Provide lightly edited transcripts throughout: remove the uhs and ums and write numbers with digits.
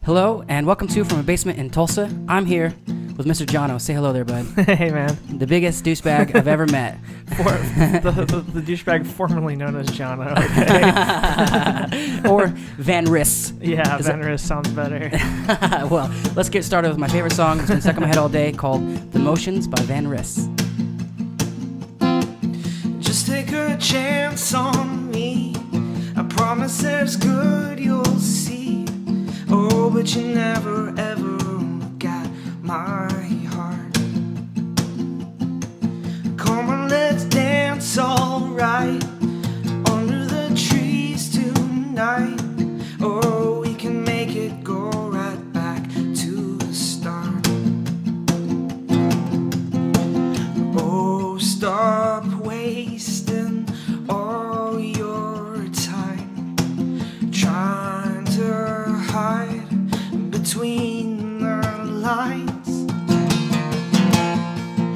Hello, and welcome to From a Basement in Tulsa. I'm here with Mr. Jono. Say hello there, bud. Hey, man. The biggest douchebag I've ever met. The douchebag formerly known as Jono. Okay. Or Van Riss. Yeah, Van Riss sounds better. Well, let's get started with my favorite song. It's been stuck in my head all day, called The Motions by Van Riss. Just take a chance on me. I promise there's good you'll see. Oh, but you never ever got my heart. Come on, let's dance alright under the trees tonight. Oh, we can make it go right back to the start. Oh, stop wasting all your time trying to hide between the lines.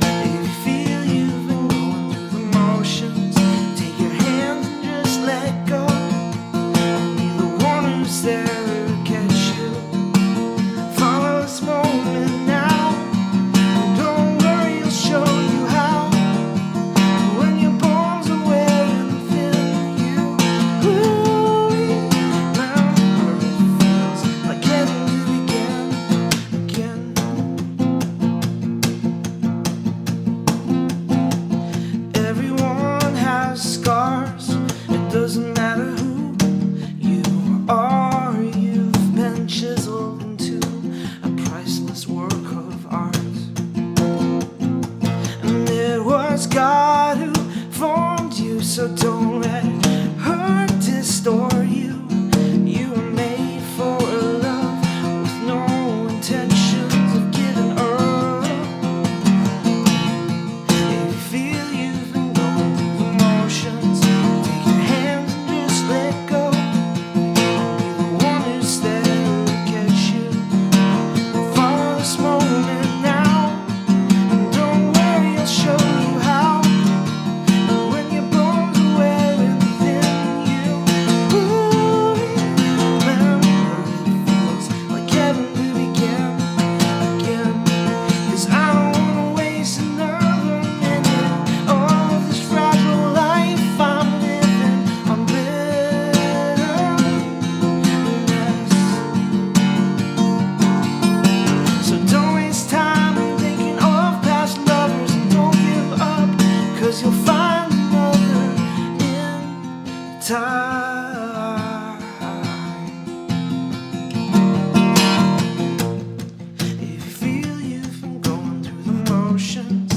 If you feel you've been going through the motions, take your hands and just let go. I'll be the one who's there to catch you. Follow this moment now. Don't worry, I'll show you how. When your bones are wearing thin, you remember it feels like heaven to begin again. Everyone has scars. It doesn't matter who you are. You've been chiseled into a priceless work of art. And it was God who formed you, so don't let her distort you. You were made for a love with no intentions of giving up. If you feel you've been going through the motions, take your hands and just let go. I'll be the one who's there to catch you. Follow this moment now, and don't worry, I'll show you how. And when your bones are wearing thin, you remember it feels like heaven to begin again. 'Cause I don't wanna waste another minute of this fragile life I'm living on bitterness. So don't waste time thinking of past lovers, and don't give up, 'cause you'll find another in time. If you feel you've been going through the motions,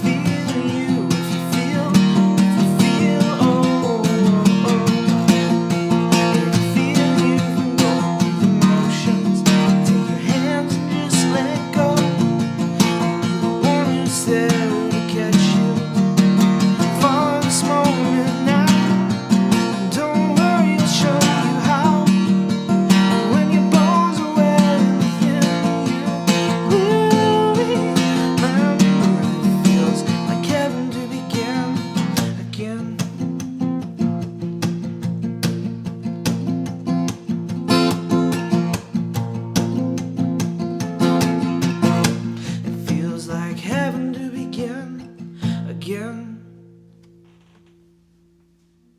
if you feel, oh, oh, oh. If you feel you've been going through the motions, take your hands and just let go. I'll be the one who's there to catch you. Follow this moment now, and don't worry, I'll show you how. When your bones are wearing thin, you remember it feels like heaven to begin again. It feels like heaven to begin again.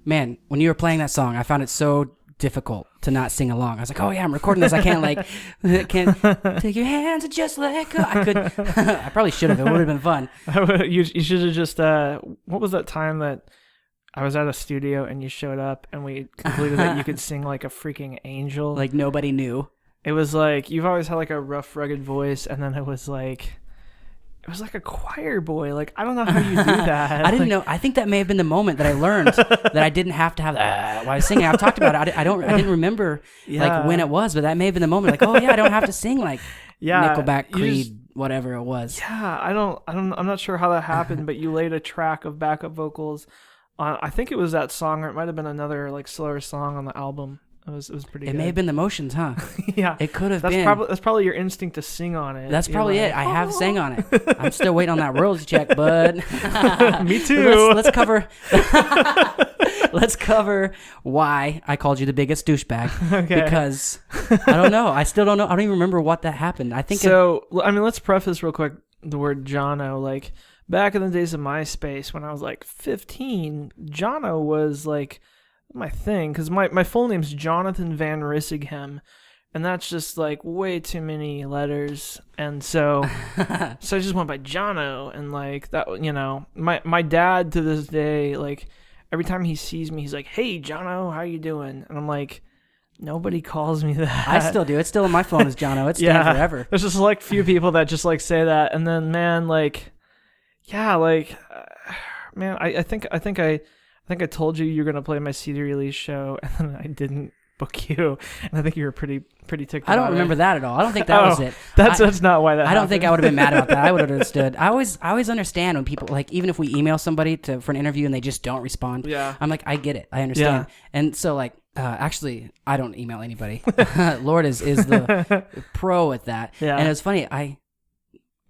Man, when you were playing that song, I found it so difficult to not sing along. I was like, oh yeah, I'm recording this. I can't take your hands and just let go. I could, I probably should have. It would have been fun. you should have just, what was that time that I was at a studio and you showed up and we concluded that you could sing like a freaking angel? Like nobody knew. It was like, you've always had like a rough, rugged voice, and then it was like a choir boy. Like, I don't know how you do that. I didn't know. I think that may have been the moment that I learned that I didn't have to have while I was singing. I've talked about it. I didn't remember like when it was, but that may have been the moment. Like, oh yeah, I don't have to sing like Nickelback, Creed, whatever it was. Yeah, I'm not sure how that happened, but you laid a track of backup vocals on, I think it was that song, or it might have been another like slower song on the album. It was pretty good. It may have been the motions, huh? Yeah. It could have been. That's probably your instinct to sing on it. That's probably it. I have sang on it. I'm still waiting on that royalty check, bud. Me too. Let's cover let's cover why I called you the biggest douchebag. Okay. Because I don't know. I still don't know. I don't even remember what that happened. I think so. I mean, let's preface real quick the word Jono. Like back in the days of MySpace, when I was like 15, Jono was like my thing because my full name's Jonathan Van Rissighem. And that's just like way too many letters, and so I just went by Jono, and like that, you know, my dad to this day, like every time he sees me, he's like, "Hey, Jono, how you doing?" And I'm like, nobody calls me that. I still do. It's still on my phone as Jono. It's staying forever. There's just like few people that just like say that, and then man, like, yeah, like, man, I think I told you you're gonna play my CD release show, and then I didn't book you, and I think you were pretty ticked. I don't remember that at all. I don't think that was it. That's not why that. I don't think I would have been mad about that. I would have understood. I always understand when people, like, even if we email somebody for an interview and they just don't respond. Yeah. I'm like, I get it. I understand. Yeah. And so like, actually, I don't email anybody. Lord is the pro at that. Yeah. And it's funny.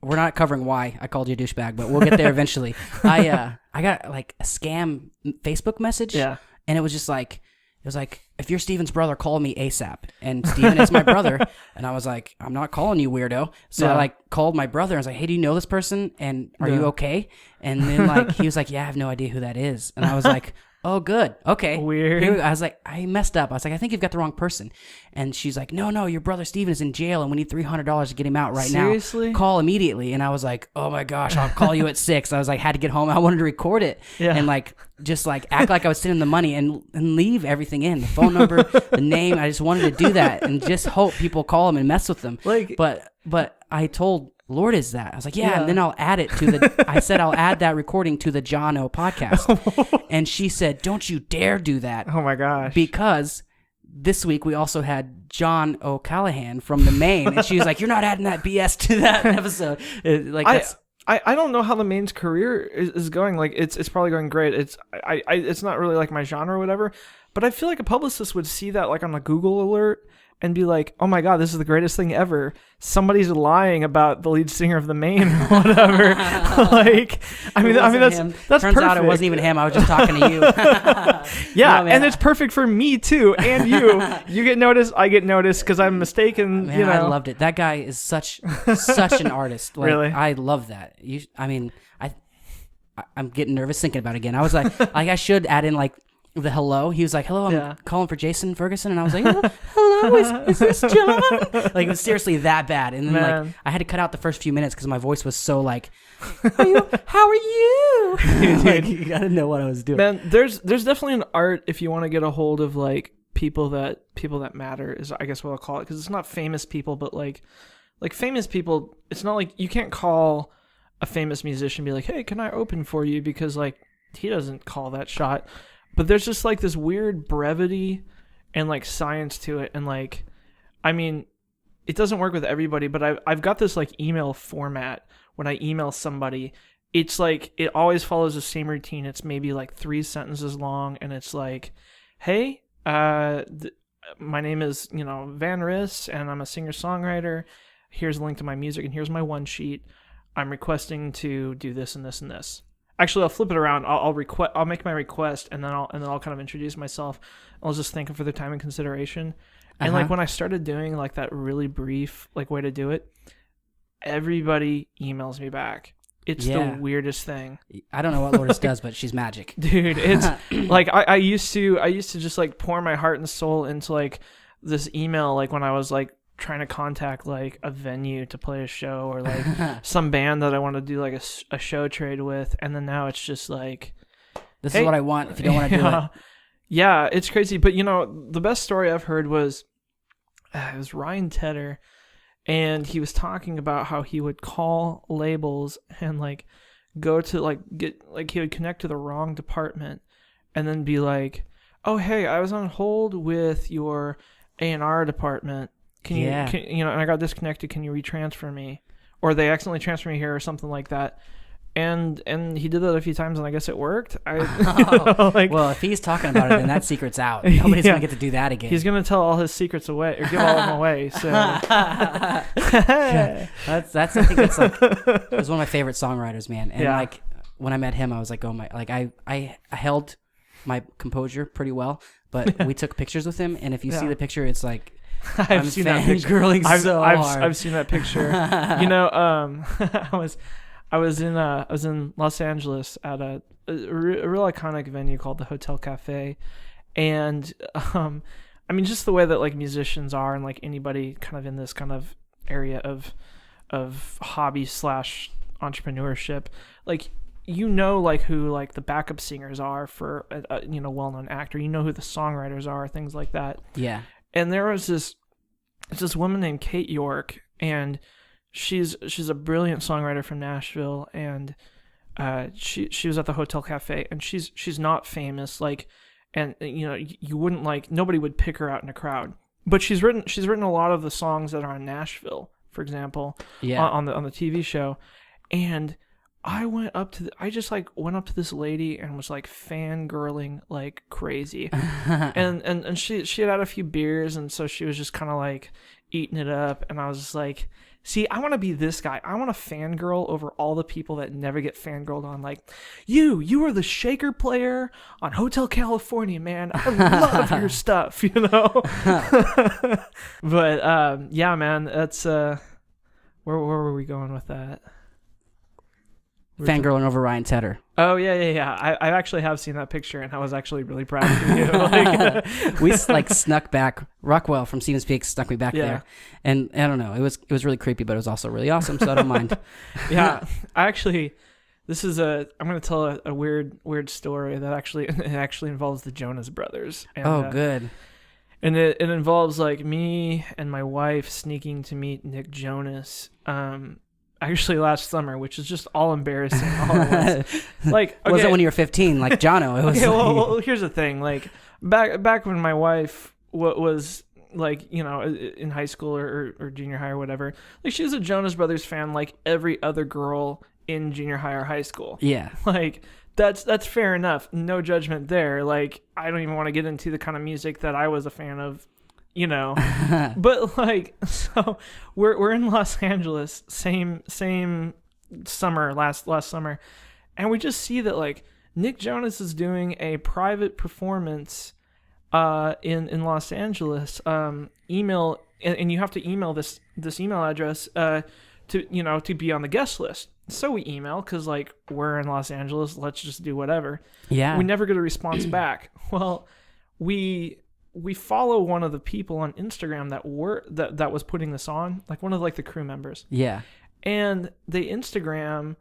We're not covering why I called you a douchebag, but we'll get there eventually. I got like a scam Facebook message. Yeah. And it was just like. It was like, if you're Steven's brother, call me ASAP. And Steven is my brother. And I was like, I'm not calling you, weirdo. So I like called my brother and I was like, hey, do you know this person? And are you okay? And then like he was like, yeah, I have no idea who that is. And I was like, oh, good. Okay. Weird. I was like, I messed up. I was like, I think you've got the wrong person. And she's like, no, your brother Steven is in jail and we need $300 to get him out right Seriously? now. Call immediately. And I was like, oh my gosh, I'll call you at 6. I was like, had to get home. I wanted to record it and like, just like act like I was sending the money and leave everything in, the phone number, the name. I just wanted to do that and just hope people call them and mess with them. Like, but I told Lord is that. I was like, yeah, and then I'll add it to the, I said, I'll add that recording to the Jono podcast. And she said, don't you dare do that. Oh my gosh. Because this week we also had John O'Callahan from the Maine. And she was like, you're not adding that BS to that episode. Like that's... I don't know how the Maine's career is going. Like it's probably going great. It's not really like my genre or whatever, but I feel like a publicist would see that like on a Google alert and be like, oh my God, this is the greatest thing ever. Somebody's lying about the lead singer of the Maine or whatever. Like, I mean that's Turns perfect. out it wasn't even him. I was just talking to you. Yeah, no, and it's perfect for me too, and you. You get noticed, I get noticed because I'm mistaken. Man, you know, I loved it. That guy is such an artist. Like, really, I love that. I'm getting nervous thinking about it again. I was like I should add in like the hello. He was like, hello, I'm calling for Jason Ferguson. And I was like, hello, is this John? Like, it was seriously that bad. And then like I had to cut out the first few minutes because my voice was so like, how are you? Like, you gotta know what I was doing. Man, there's definitely an art if you want to get a hold of like people that matter is, I guess what I'll call it, because it's not famous people, but like famous people, it's not like you can't call a famous musician and be like, hey, can I open for you? Because like he doesn't call that shot. But there's just like this weird brevity and like science to it. And like, I mean, it doesn't work with everybody, but I've got this like email format. When I email somebody, it's like, it always follows the same routine. It's maybe like 3 sentences long. And it's like, hey, my name is, Van Riss, and I'm a singer-songwriter. Here's a link to my music, and here's my one sheet. I'm requesting to do this and this and this. Actually, I'll flip it around. I'll make my request, and then I'll kind of introduce myself. I'll just thank them for their time and consideration. And like when I started doing like that really brief like way to do it, everybody emails me back. It's the weirdest thing. I don't know what Lourdes does, but she's magic, dude. It's like I used to just like pour my heart and soul into like this email, like when I was like trying to contact like a venue to play a show or like some band that I want to do like a show trade with, and then now it's just like, this is what I want if you don't want to do it. Yeah, it's crazy. But the best story I've heard was it was Ryan Tedder, and he was talking about how he would call labels and like go to like get like he would connect to the wrong department and then be like, oh hey, I was on hold with your A&R department. Can you, and I got disconnected. Can you retransfer me? Or they accidentally transfer me here or something like that. And he did that a few times, and I guess it worked. Well, if he's talking about it, then that secret's out. Nobody's going to get to do that again. He's going to tell all his secrets away, or give all of them away. So I think that's like, it was one of my favorite songwriters, man. And like when I met him, I was like, oh my, like I held my composure pretty well, but we took pictures with him, and if you see the picture, it's like I've seen that picture. Girling so hard. I've seen that picture. I was in Los Angeles at a real iconic venue called the Hotel Cafe, and just the way that like musicians are, and like anybody kind of in this kind of area of hobby / entrepreneurship, like like who like the backup singers are for a well-known actor, who the songwriters are, things like that. Yeah. And there was this woman named Kate York, and she's a brilliant songwriter from Nashville, and she was at the Hotel Cafe, and she's not famous, like, and you wouldn't like, nobody would pick her out in a crowd, but she's written a lot of the songs that are on Nashville, for example, on the TV show. And I went up to this lady and was like fangirling like crazy. and she had a few beers, and so she was just kind of like eating it up, and I was just like, see, I want to be this guy. I want to fangirl over all the people that never get fangirled on. Like, you are the shaker player on Hotel California, man. I love your stuff, But yeah, man, that's where were we going with that? Fangirling over Ryan Tedder. Oh yeah. I actually have seen that picture, and I was actually really proud of you. Like, we like snuck back. Rockwell from Stevens Peak snuck me back there, and I don't know. It was really creepy, but it was also really awesome. So I don't mind. Yeah, I'm going to tell a weird story that actually involves the Jonas Brothers. And, good. And it involves like me and my wife sneaking to meet Nick Jonas. Actually last summer, which is just all embarrassing. All it was. Like, okay. Was it when you were 15, like Jono? It was. Okay, well, here's the thing. Like back when my wife was like, in high school or junior high or whatever, like she was a Jonas Brothers fan, like every other girl in junior high or high school. Yeah. Like that's fair enough. No judgment there. Like I don't even want to get into the kind of music that I was a fan of. But like, so we're in Los Angeles, same summer, last summer, and we just see that like Nick Jonas is doing a private performance in Los Angeles. Email, and you have to email this email address to be on the guest list. So we email, because like we're in Los Angeles, let's just do whatever. Yeah. We never get a response back. Well, we follow one of the people on Instagram that was putting this on, like one of like the crew members. Yeah. And they Instagram,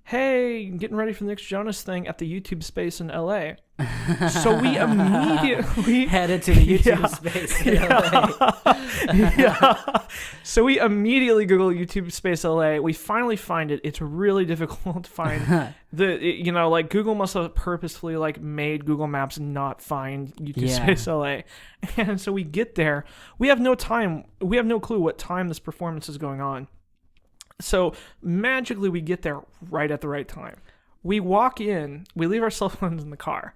hey, getting ready for the Nick Jonas thing at the YouTube space in LA. So we immediately headed to the YouTube space in LA. Yeah. So we immediately Google YouTube space LA. We finally find it. It's really difficult to find like Google must have purposefully like made Google Maps not find YouTube space LA. And so we get there. We have no time. We have no clue what time this performance is going on. So magically we get there right at the right time. We walk in, we leave our cell phones in the car.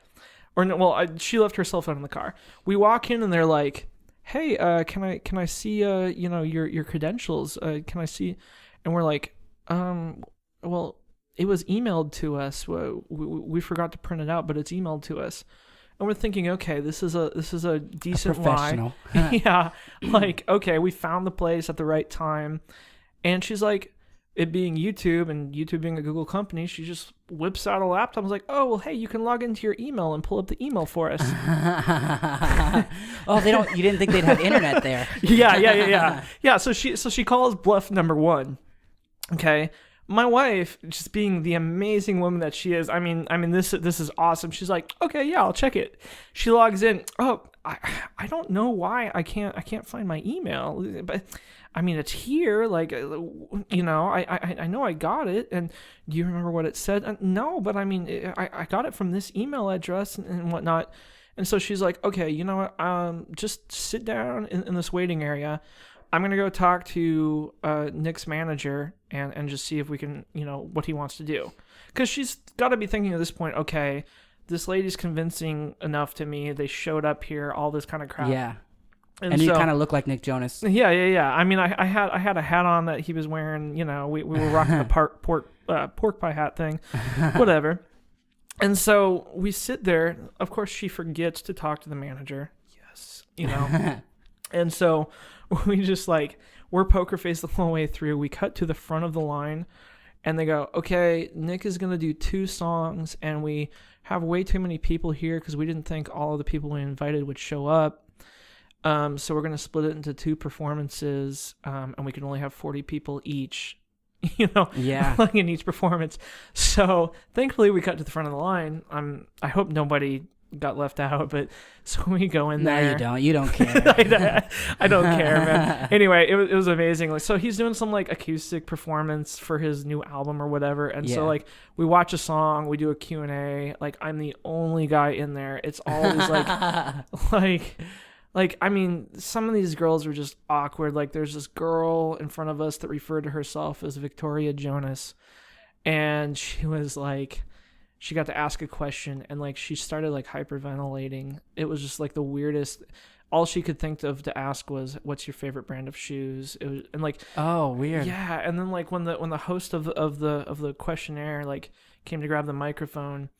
Or no, well, she left her cell phone in the car. We walk in and they're like, "Hey, can I see your credentials? Can I see?" And we're like, well, it was emailed to us. We forgot to print it out, but it's emailed to us." And we're thinking, okay, this is a decent lie. Yeah, like, okay, we found the place at the right time. And she's like, it being YouTube and YouTube being a Google company, she just whips out a laptop and was like, "Oh, well, hey, you can log into your email and pull up the email for us." Oh, you didn't think they'd have internet there. Yeah, so she calls bluff number one. Okay. My wife, just being the amazing woman that she is, I mean this is awesome. She's like, "Okay, yeah, I'll check it." She logs in. "Oh, I don't know why I can't find my email, but I mean, it's here. Like, I know I got it. And do you remember what it said?" "No, but I mean, I got it from this email address and whatnot." And so she's like, "Okay, you know what? Just sit down in this waiting area. I'm going to go talk to Nick's manager and just see if we can, what he wants to do." Because she's got to be thinking at this point, okay, this lady's convincing enough to me. They showed up here, all this kind of crap. Yeah. And you kind of look like Nick Jonas. Yeah. I mean, I had a hat on that he was wearing. We were rocking the pork pie hat thing, whatever. And so we sit there. Of course, she forgets to talk to the manager. Yes, And so we just like, we're poker face the whole way through. We cut to the front of the line, and they go, okay, Nick is going to do 2 songs, and we have way too many people here because we didn't think all of the people we invited would show up. So we're going to split it into 2 performances, and we can only have 40 people each, Yeah. like in each performance. So thankfully we cut to the front of the line. I hope nobody got left out, but so we go in there. No, you don't care. I don't care, man. Anyway, it was amazing. Like, so he's doing some like acoustic performance for his new album or whatever, and so like we watch a song, we do a Q&A. Like, I'm the only guy in there. It's always like I mean, some of these girls were just awkward. Like, there's this girl in front of us that referred to herself as Victoria Jonas, and she was like, she got to ask a question, and like she started like hyperventilating. It was just like the weirdest. All she could think of to ask was, "What's your favorite brand of shoes?" It was, and like, oh, weird. Yeah, and then like when the host of the questionnaire like came to grab the microphone,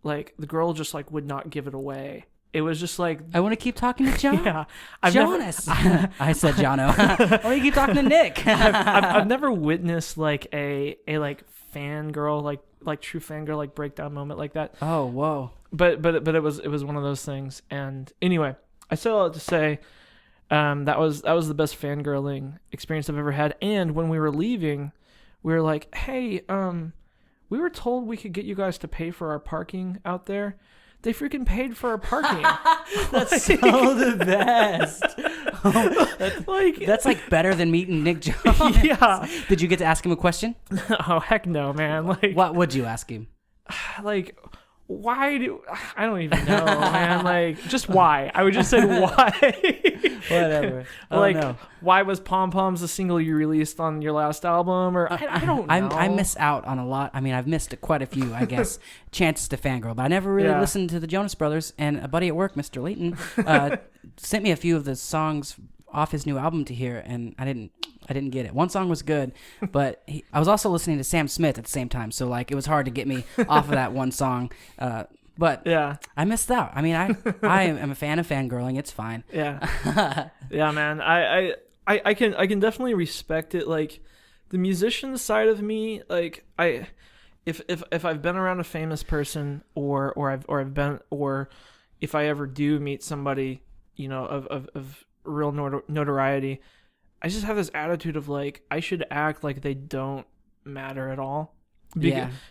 like the girl just like would not give it away. It was just like, I want to keep talking to John. Yeah, Jonas. I said Jono. I want to keep talking to Nick. I've never witnessed like a like fangirl like true fangirl like breakdown moment like that. Oh, whoa. But it was one of those things. And anyway, I still have to say, that was the best fangirling experience I've ever had. And when we were leaving, we were like, hey, we were told we could get you guys to pay for our parking out there. They freaking paid for our parking. That's so the best. That's like better than meeting Nick Jones. Yeah. Did you get to ask him a question? Oh, heck no, man. Like, what would you ask him? Like, why do I don't even know, man. Like, just why? I would just say why. Whatever. Like, no. Why was Pom Poms the single you released on your last album? Or I don't know. I miss out on a lot. I mean, I've missed quite a few, I guess, chances to fangirl, but I never really listened to the Jonas Brothers. And a buddy at work, Mr. Layton, sent me a few of the songs off his new album to hear, and I didn't get it. One song was good, but I was also listening to Sam Smith at the same time, so like it was hard to get me off of that one song. But yeah, I missed out. I mean, I am a fan of fangirling. It's fine. Yeah, yeah, man. I can definitely respect it. Like the musician side of me, like if I've been around a famous person or if I ever do meet somebody, of real notoriety, I just have this attitude of like I should act like they don't matter at all.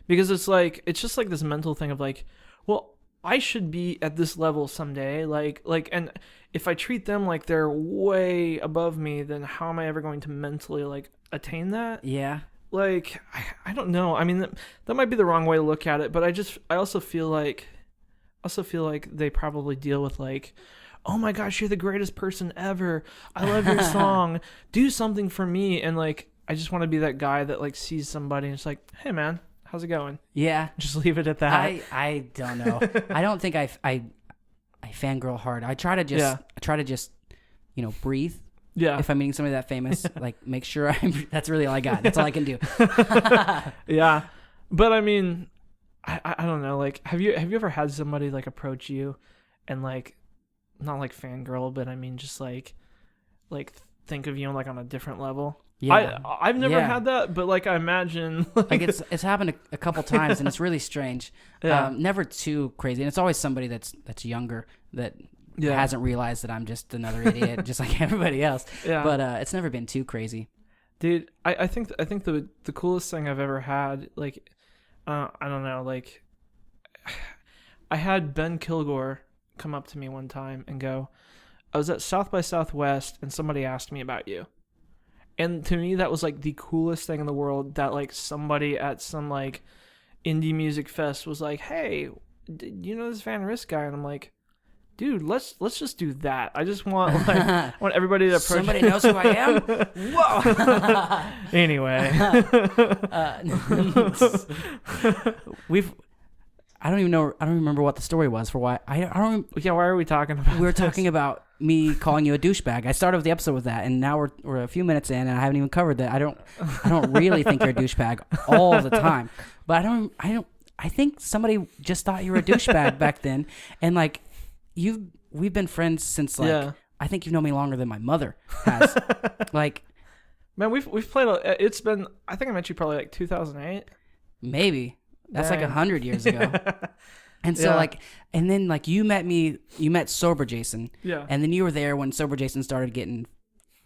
Because it's just like this mental thing of like, well, I should be at this level someday. Like, and if I treat them like they're way above me, then how am I ever going to mentally like attain that? Yeah. Like, I don't know. I mean, that might be the wrong way to look at it, but I also feel like they probably deal with like, oh my gosh, you're the greatest person ever. I love your song. Do something for me. And like, I just want to be that guy that like sees somebody and it's like, hey man, how's it going? Yeah. Just leave it at that. I don't know. I don't think I fangirl hard. I try to just, breathe. Yeah. If I'm meeting somebody that famous, like make sure that's really all I got. That's all I can do. Yeah. But I mean, I don't know. Like, have you ever had somebody like approach you and like, not like fangirl, but I mean just like think of you like on a different level? Yeah, I've never had that, but like I imagine like it's happened a couple times and it's really strange. Yeah. Never too crazy, and it's always somebody that's younger that hasn't realized that I'm just another idiot, just like everybody else. Yeah. But it's never been too crazy. Dude, I think the coolest thing I've ever had, like, I don't know, like, I had Ben Kilgore come up to me one time and go, I was at South by Southwest and somebody asked me about you. And to me, that was like the coolest thing in the world, that like somebody at some like indie music fest was like, hey, you know this Van Risk guy? And I'm like, dude, let's just do that. I just want everybody to approach. Somebody knows who I am. Whoa. Anyway, I don't even know. I don't remember what the story was for why. I don't. Yeah, why are we talking about? We were talking about me calling you a douchebag. I started the episode with that, and now we're a few minutes in, and I haven't even covered that. I don't really think you're a douchebag all the time, but I think somebody just thought you were a douchebag back then, and like we've been friends since like I think you've known me longer than my mother has. Like, man, we've played. It's been. I think I met you probably like 2008. Maybe that's like 100 years ago. And so Yeah. like, and then like you met sober Jason. Yeah. And then you were there when sober Jason started getting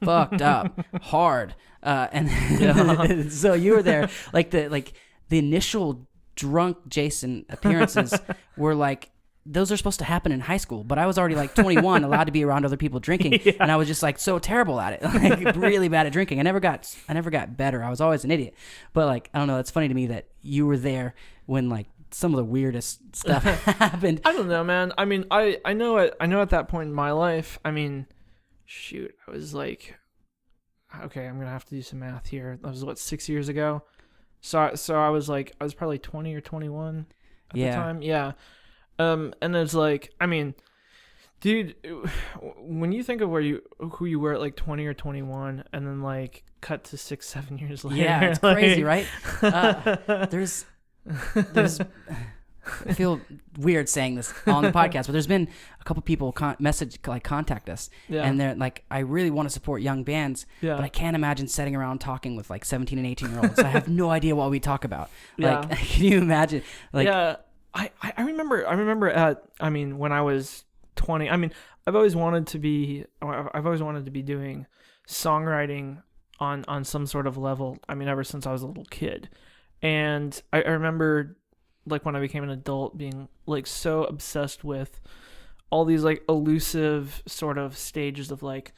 fucked up hard. And so you were there. Like the initial drunk Jason appearances were like, those are supposed to happen in high school, but I was already like 21, allowed to be around other people drinking, and I was just like so terrible at it, like really bad at drinking. I never got better. I was always an idiot. But like, I don't know. It's funny to me that you were there when like some of the weirdest stuff happened. I don't know, man. I mean, I know at that point in my life. I mean, shoot, I was like, okay, I'm gonna have to do some math here. That was what, 6 years ago. So I was probably 20 or 21 at the time. Yeah. And it's like, I mean, dude, when you think of who you were at like 20 or 21, and then like cut to 6-7 years later, Yeah, it's like, crazy, right? There's I feel weird saying this on the podcast, but there's been a couple people contact us, and they're like, I really want to support young bands, but I can't imagine sitting around talking with like 17 and 18-year-olds. I have no idea what we talk about. Like, can you imagine? Like, yeah, I remember when I was 20. I mean, I've always wanted to be doing songwriting on some sort of level. I mean, ever since I was a little kid. And I remember, like, when I became an adult, being like so obsessed with all these like elusive sort of stages of like,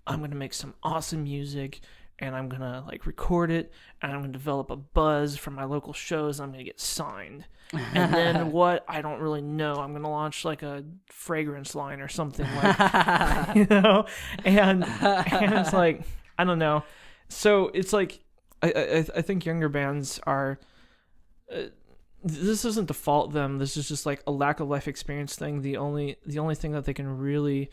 I'm gonna make some awesome music, and I'm gonna like record it, and I'm gonna develop a buzz from my local shows, and I'm gonna get signed. And then what? I don't really know. I'm gonna launch like a fragrance line or something, like, you know. And it's like, I don't know. So it's like, I think younger bands are. This isn't to fault them. This is just like a lack of life experience thing. The only thing that they can really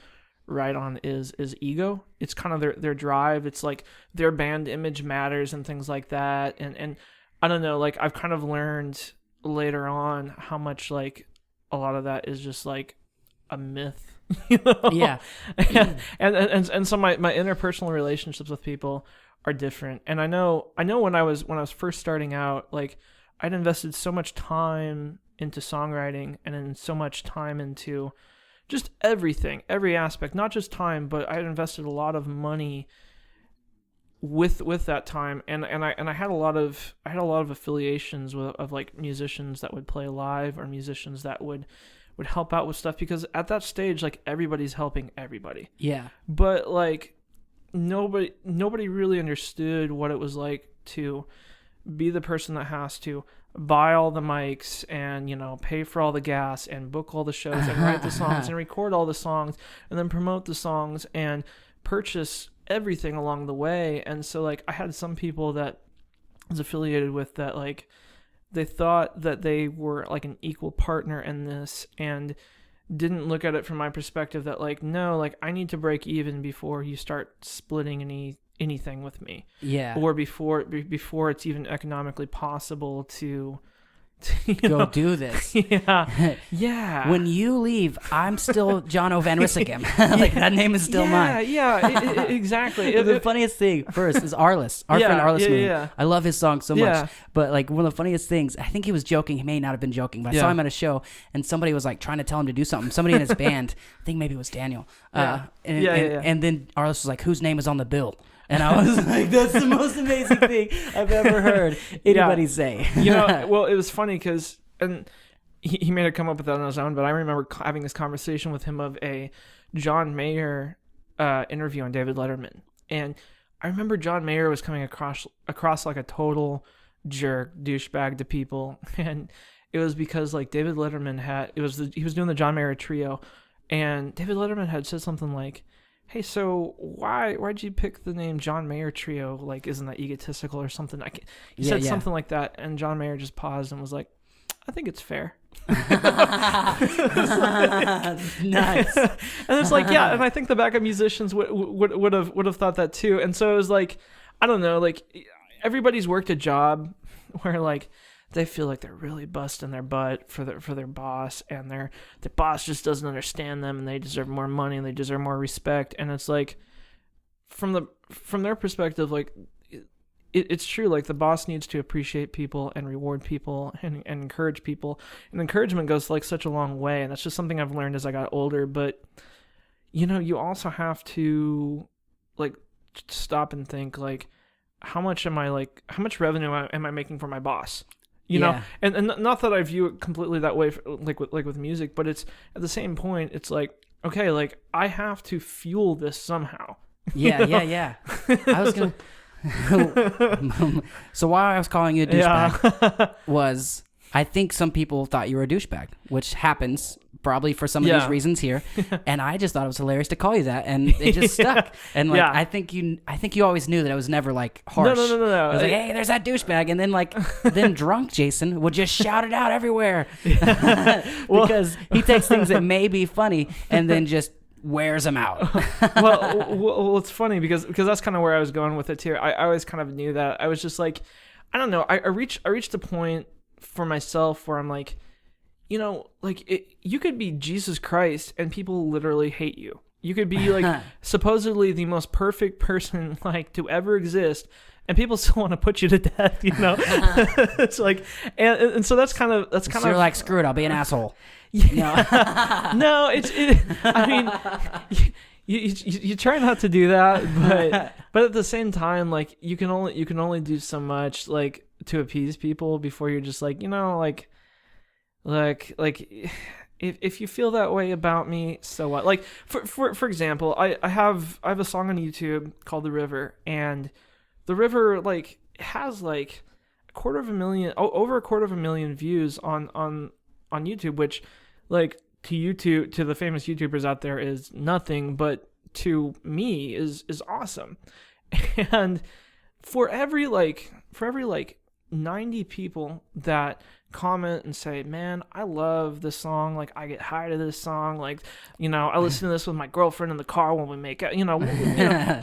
ride on is ego. It's kind of their drive. It's like their band image matters and things like that. And I don't know. Like, I've kind of learned later on how much like a lot of that is just like a myth. You know? Yeah. and so my interpersonal relationships with people are different. And I know when I was first starting out, like, I'd invested so much time into songwriting and then so much time into just everything, every aspect, not just time, but I had invested a lot of money with that time. And I had a lot of affiliations of like musicians that would play live, or musicians that would help out with stuff, because at that stage, like, everybody's helping everybody. Yeah. But like, nobody really understood what it was like to be the person that has to buy all the mics and, you know, pay for all the gas and book all the shows and write the songs and record all the songs and then promote the songs and purchase everything along the way. And so like, I had some people that I was affiliated with that, like, they thought that they were like an equal partner in this, and didn't look at it from my perspective that like, no, like, I need to break even before you start splitting anything with me. Yeah. Or before it's even economically possible to go do this. Yeah. Yeah. When you leave, I'm still John Van Rissegem. Like, that name is still mine. Yeah, exactly. The funniest thing first is Arliss. Our friend Arliss Moon. I love his song so much. But like, one of the funniest things, I think he was joking. He may not have been joking, but I saw him at a show, and somebody was like trying to tell him to do something. Somebody in his band, I think maybe it was Daniel. And then Arliss was like, whose name is on the bill? And I was like, that's the most amazing thing I've ever heard anybody say. You know, well, it was funny because, and he may have come up with that on his own, but I remember having this conversation with him of a John Mayer interview on David Letterman. And I remember John Mayer was coming across like a total jerk, douchebag to people. And it was because like David Letterman he was doing the John Mayer trio, and David Letterman had said something like, hey, so why'd you pick the name John Mayer Trio? Like, isn't that egotistical or something? He said something like that, and John Mayer just paused and was like, I think it's fair. Nice. And it's like, yeah, and I think the backup musicians would have thought that too. And so it was like, I don't know, like, everybody's worked a job where like they feel like they're really busting their butt for their boss, and their boss just doesn't understand them, and they deserve more money and they deserve more respect. And it's like, from their perspective, like, it's true. Like, the boss needs to appreciate people and reward people and encourage people, and encouragement goes like such a long way. And that's just something I've learned as I got older. But you also have to like stop and think, like, how much revenue am I making for my boss? You know, and not that I view it completely that way, with music, but it's at the same point, it's like, okay, like, I have to fuel this somehow. Yeah. I was gonna. So why I was calling you a douchebag was, I think some people thought you were a douchebag, which happens probably for some of these reasons here. And I just thought it was hilarious to call you that, and it just stuck. And like, I think you always knew that it was never like harsh. No. I was like, hey, there's that douchebag, and then then drunk Jason would just shout it out everywhere because he takes things that may be funny and then just wears them out. well, it's funny because that's kind of where I was going with it too. I always kind of knew that. I was just like, I don't know. I reached a point for myself where I'm like, you could be Jesus Christ and people literally hate you. You could be like supposedly the most perfect person like to ever exist, and people still want to put you to death. It's like, and so that's kind of So you're like, screw it, I'll be an asshole. No, I mean, you try not to do that, but at the same time, like, you can only do so much, like, to appease people before you're just like, like if you feel that way about me, so what? Like, for example, I have a song on YouTube called The River, and The River, like, has like over 250,000 views on YouTube, which, like, to the famous YouTubers out there is nothing, but to me is awesome. And for every 90 people that comment and say, man, I love this song, like, I get high to this song, like, I listen to this with my girlfriend in the car when we make out,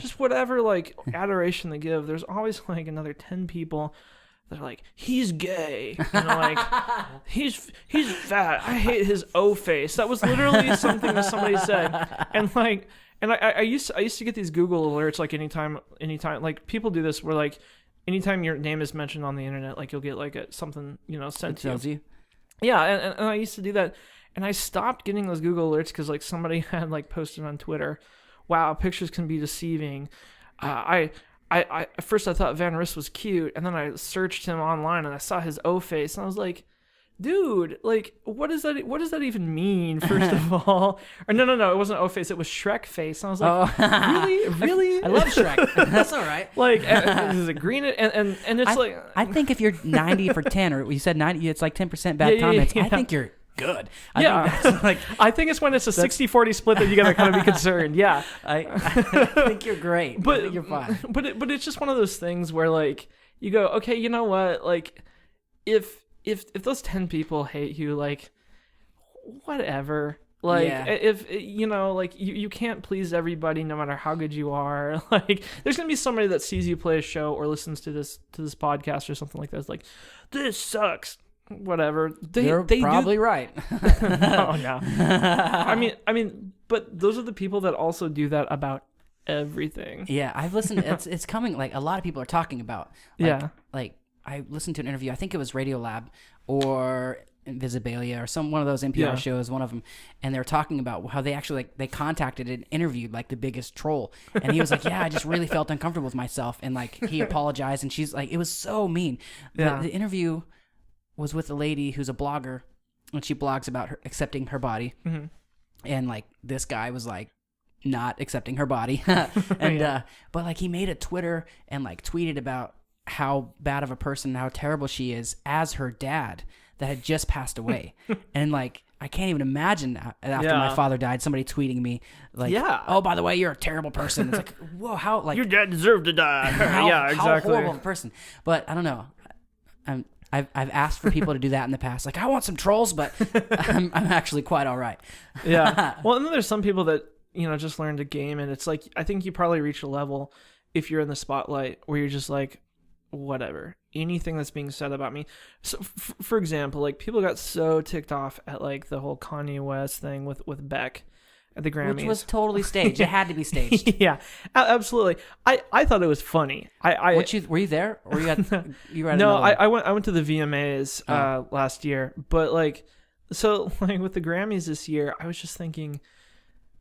just whatever, like, adoration they give, there's always like another 10 people that are like, he's gay, like, he's fat, I hate his O face. That was literally something that somebody said. And like, and I used to get these Google alerts, like, anytime, like, people do this where, like, anytime your name is mentioned on the internet, like, you'll get like something, sent to you. Yeah, and I used to do that, and I stopped getting those Google alerts because, like, somebody had, like, posted on Twitter, wow, pictures can be deceiving. I at first I thought Van Rist was cute, and then I searched him online and I saw his O face, and I was like, dude, like, what does that even mean, first of all? Or no, it wasn't O face, it was Shrek face. And I was like, really? I love Shrek. That's all right. Like, is it green? And it's I think if you're 90 for 10, or you said 90, it's like 10% bad comments. I think you're good. I think it's when it's a 60-40 split that you gotta kind of be concerned. Yeah. I think you're great. But I think you're fine. But it's just one of those things where, like, you go, okay, you know what? Like, if those 10 people hate you, like, whatever. Like, if, like, you can't please everybody no matter how good you are. Like, there's going to be somebody that sees you play a show or listens to this podcast or something like that. It's like, this sucks. Whatever. You're probably right. No. I mean, but those are the people that also do that about everything. Yeah, I've listened. It's coming. Like, a lot of people are talking about. Like, I listened to an interview. I think it was Radiolab or Invisibilia or one of those NPR shows, one of them, and they were talking about how they actually, like, they contacted and interviewed, like, the biggest troll, and he was like, yeah, I just really felt uncomfortable with myself, and, like, he apologized, and she's like, it was so mean. The interview was with a lady who's a blogger, and she blogs about her accepting her body, and, like, this guy was like not accepting her body, and but, like, he made a Twitter and, like, tweeted about how bad of a person, how terrible she is, as her dad that had just passed away. And, like, I can't even imagine after my father died, somebody tweeting me like, oh, by the way, you're a terrible person. It's like, whoa, how, like, your dad deserved to die. Exactly. How horrible of a person. But I don't know. I've asked for people to do that in the past. Like, I want some trolls, but I'm actually quite all right. Yeah. Well, and then there's some people that, just learn to game, and it's like, I think you probably reach a level if you're in the spotlight where you're just like, whatever, anything that's being said about me. So for example, like people got so ticked off at like the whole Kanye West thing with Beck at the Grammys, which was totally staged. It had to be staged. Yeah, absolutely. I thought it was funny. Were you there, or you were at no? another one? I went to the VMAs last year, but like with the Grammys this year, I was just thinking,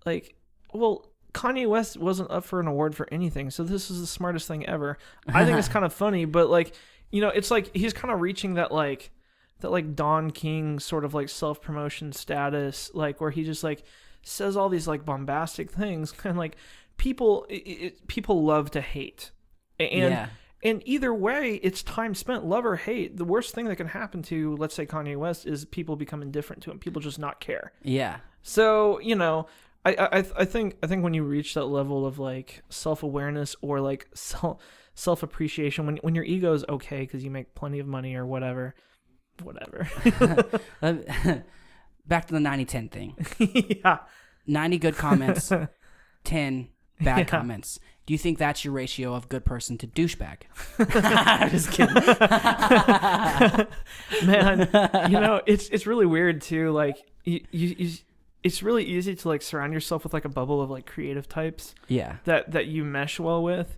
like, well, Kanye West wasn't up for an award for anything, so this is the smartest thing ever. I think it's kind of funny, but like, it's like he's kind of reaching that Don King sort of like self-promotion status, like where he just like says all these like bombastic things, and like people love to hate, and either way, it's time spent, love or hate. The worst thing that can happen to, let's say, Kanye West is people become indifferent to him. People just not care. Yeah. So I think when you reach that level of like self-awareness or like self-appreciation, when your ego is okay because you make plenty of money or whatever. Back to the 90-10 thing. Yeah. 90 good comments, 10 bad comments. Do you think that's your ratio of good person to douchebag? I'm just kidding. Man, it's really weird too. Like it's really easy to like surround yourself with like a bubble of like creative types. Yeah. That you mesh well with,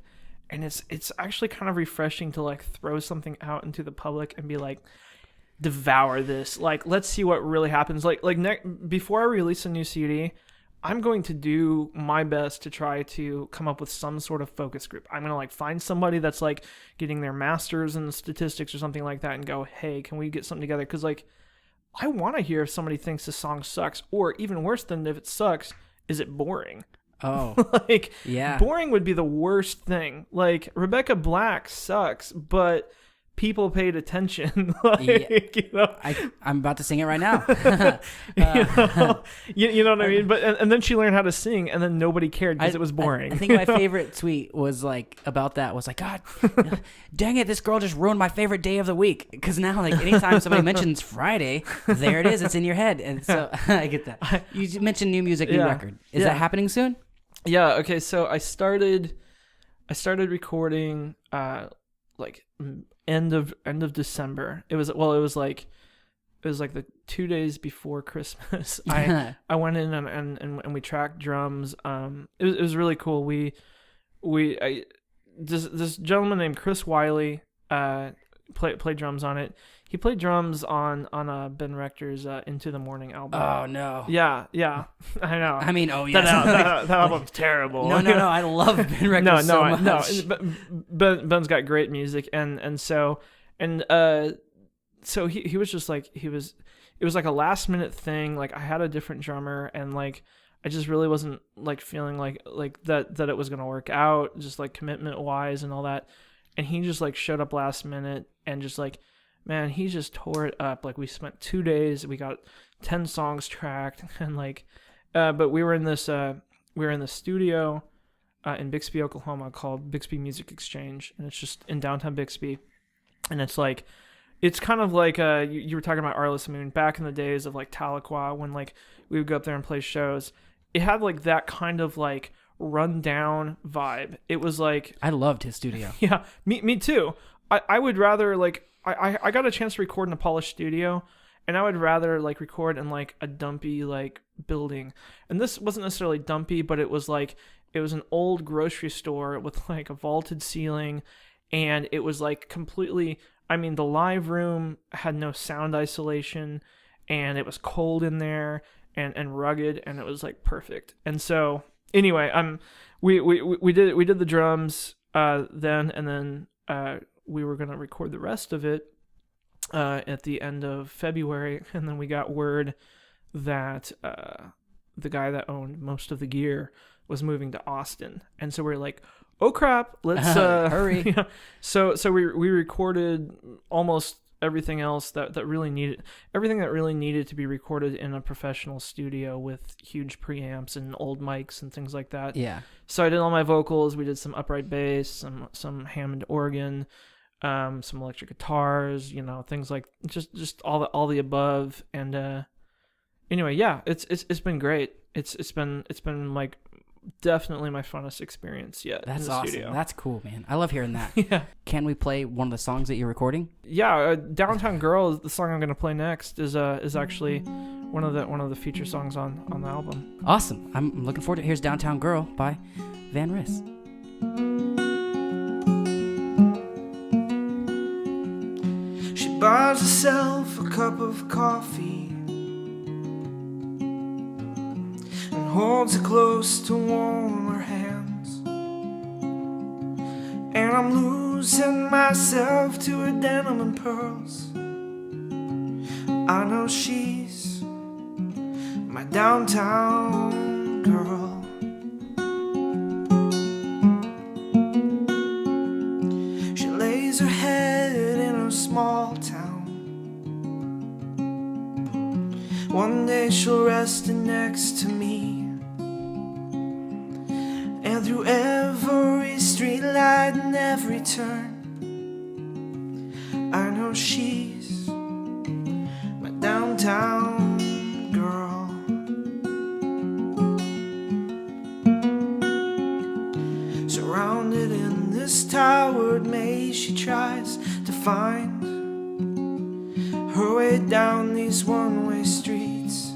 and it's actually kind of refreshing to like throw something out into the public and be like, devour this. Like, let's see what really happens. Before I release a new CD, I'm going to do my best to try to come up with some sort of focus group. I'm going to like find somebody that's like getting their master's in statistics or something like that and go, hey, can we get something together? Because like, I want to hear if somebody thinks the song sucks, or even worse than if it sucks, is it boring? Oh, like, yeah. Boring would be the worst thing. Like, Rebecca Black sucks, but people paid attention. I'm about to sing it right now. You know what I mean? But and then she learned how to sing, and then nobody cared because it was boring. I think my favorite tweet was like about that. Was like, God, dang it, this girl just ruined my favorite day of the week. Because now, like, anytime somebody mentions Friday, there it is. It's in your head, and so I get that. You mentioned new music, new record. Is that happening soon? Yeah. Okay. So I started recording like end of December. It was like the 2 days before Christmas. I went in and we tracked drums. It was really cool. This gentleman named Chris Wiley played drums on it. He played drums on Ben Rector's Into the Morning album. Oh no. Yeah, I know. I mean, oh yeah, that album's terrible. No, I love Ben Rector so much. No. Ben's got great music, and so he was just like it was like a last minute thing. Like I had a different drummer, and like I just really wasn't like feeling like that it was gonna work out, just like commitment wise and all that. And he just like showed up last minute and just like, man, he just tore it up. Like we spent 2 days, we got 10 songs tracked, and like, but we were in this studio in Bixby, Oklahoma, called Bixby Music Exchange, and it's just in downtown Bixby, and it's like, it's kind of like you were talking about Arliss Moon back in the days of like Tahlequah, when like we would go up there and play shows. It had like that kind of like run down vibe. It was like, I loved his studio. Yeah, me too. I would rather like I got a chance to record in a polished studio, and I would rather like record in like a dumpy like building. And this wasn't necessarily dumpy, but it was an old grocery store with like a vaulted ceiling, and it was like completely, I mean, the live room had no sound isolation, and it was cold in there and rugged, and it was like perfect. And so anyway, we did the drums then, and then we were going to record the rest of it at the end of February, and then we got word that the guy that owned most of the gear was moving to Austin, and so we're like, oh crap, let's hurry. Yeah. So we recorded almost everything else that really needed to be recorded in a professional studio with huge preamps and old mics and things like that. Yeah. So I did all my vocals. We did some upright bass, some Hammond organ, some electric guitars, things like just all the above. And anyway, yeah, it's been great. It's been like definitely my funnest experience yet. That's in the awesome. Studio. That's cool, man. I love hearing that. Yeah. Can we play one of the songs that you're recording? Yeah, Downtown Girl, the song I'm gonna play next, is actually one of the feature songs on the album. Awesome. I'm looking forward to it. Here's Downtown Girl by Van Riss. She buys herself a cup of coffee and holds it close to warm her hands. And I'm losing myself to her denim and pearls. I know she's my downtown girl. She lays her head in her small town. One day she'll rest next to me, and through every street light and every turn, I know she's my downtown girl. Surrounded in this towered maze, she tries to find her way down these one-way streets.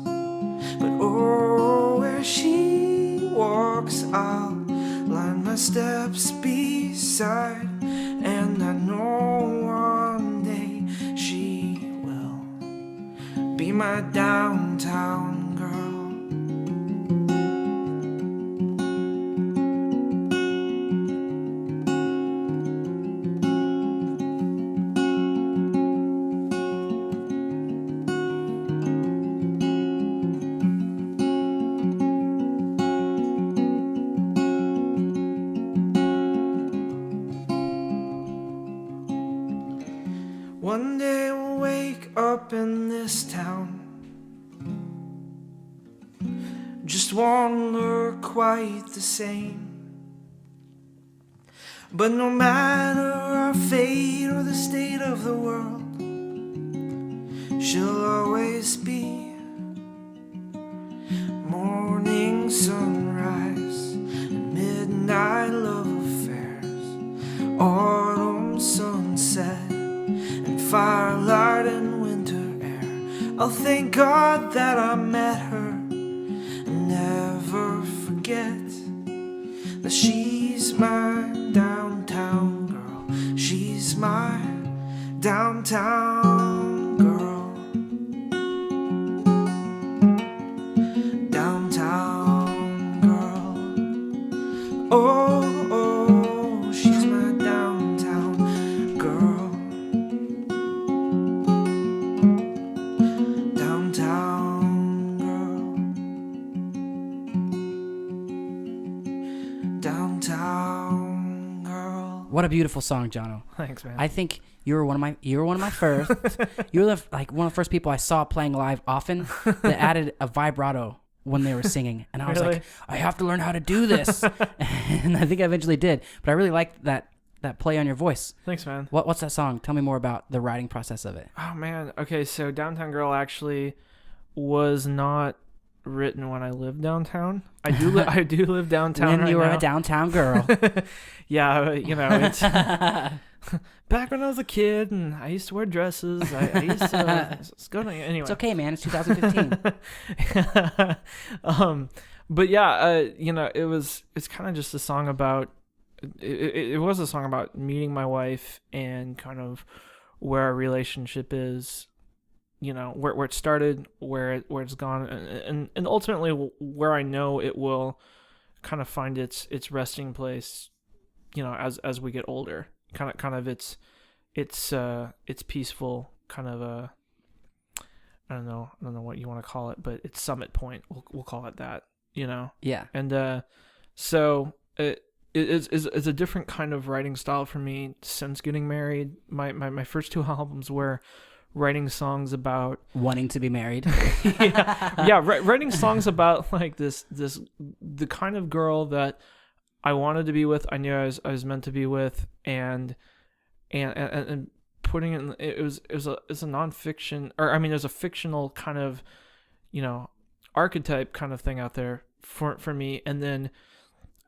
But oh, where she walks, I'll line my steps beside, and I know one day she will be my downtown girl. One day we'll wake up in this town, just won't look quite the same. But no matter our fate or the state of the world, she'll always be morning sunrise and midnight love affairs, autumn sunset, firelight and winter air. I'll thank God that I met her and never forget that she's my downtown girl. She's my downtown girl. Downtown girl. Oh, oh, she's my downtown girl. Downtown girl. What a beautiful song, Jono. Thanks, man. I think you were one of my first. You were one of the first people I saw playing live often that added a vibrato when they were singing, and I was Really? like, I have to learn how to do this, and I think I eventually did. But I really liked that play on your voice. Thanks, man. What's that song? Tell me more about the writing process of it. Oh man. Okay, so Downtown Girl actually was not written when I lived downtown. I do live downtown When right you were now. a downtown girl. Yeah, you know, it's back when I was a kid and I used to wear dresses. I used to go to anyway. It's okay, man. It's 2015. But yeah, you know, it's kind of just a song about. It was a song about meeting my wife and kind of where our relationship is, you know, where it started, where it's gone, and ultimately where I know it will kind of find its resting place, you know, as we get older. Kind of its peaceful kind of a, I don't know what you want to call it, but its summit point. We'll call it that, you know. Yeah. And so it's a different kind of writing style for me since getting married. My first two albums were writing songs about Wanting to be married. writing songs about like the kind of girl that I wanted to be with, I knew I was meant to be with, and putting it in, it's a nonfiction, or I mean there's a fictional kind of, you know, archetype kind of thing out there for me, and then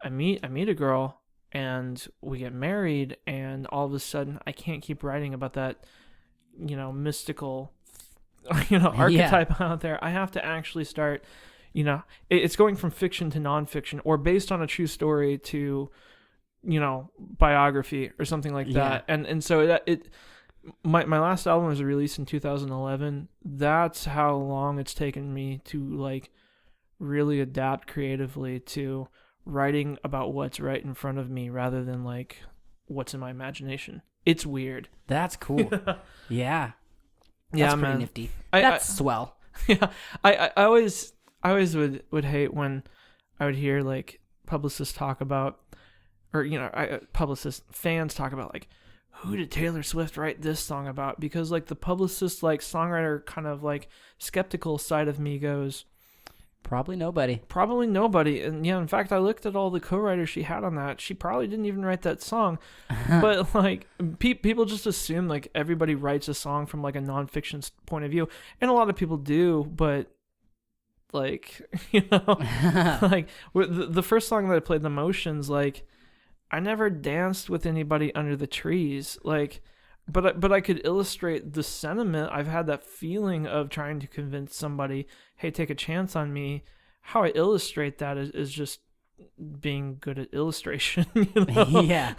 I meet a girl and we get married, and all of a sudden I can't keep writing about that, mystical, archetype out there. I have to actually start, it's going from fiction to nonfiction, or based on a true story to, biography or something like that. And so my last album was released in 2011. That's how long it's taken me to like really adapt creatively to writing about what's right in front of me rather than like what's in my imagination. It's weird. That's cool. Yeah. That's pretty man. nifty. That's swell. Yeah. I always would hate when I would hear like publicists talk about, or fans talk about like, who did Taylor Swift write this song about? Because like the publicist, like songwriter kind of like skeptical side of me goes, probably nobody. And yeah, in fact, I looked at all the co-writers she had on that. She probably didn't even write that song. But like people just assume like everybody writes a song from like a nonfiction point of view. And a lot of people do, but like, like the first song that I played, The Motions, like I never danced with anybody under the trees. Like, but I could illustrate the sentiment. I've had that feeling of trying to convince somebody, hey, take a chance on me. How I illustrate that is just being good at illustration. Yeah,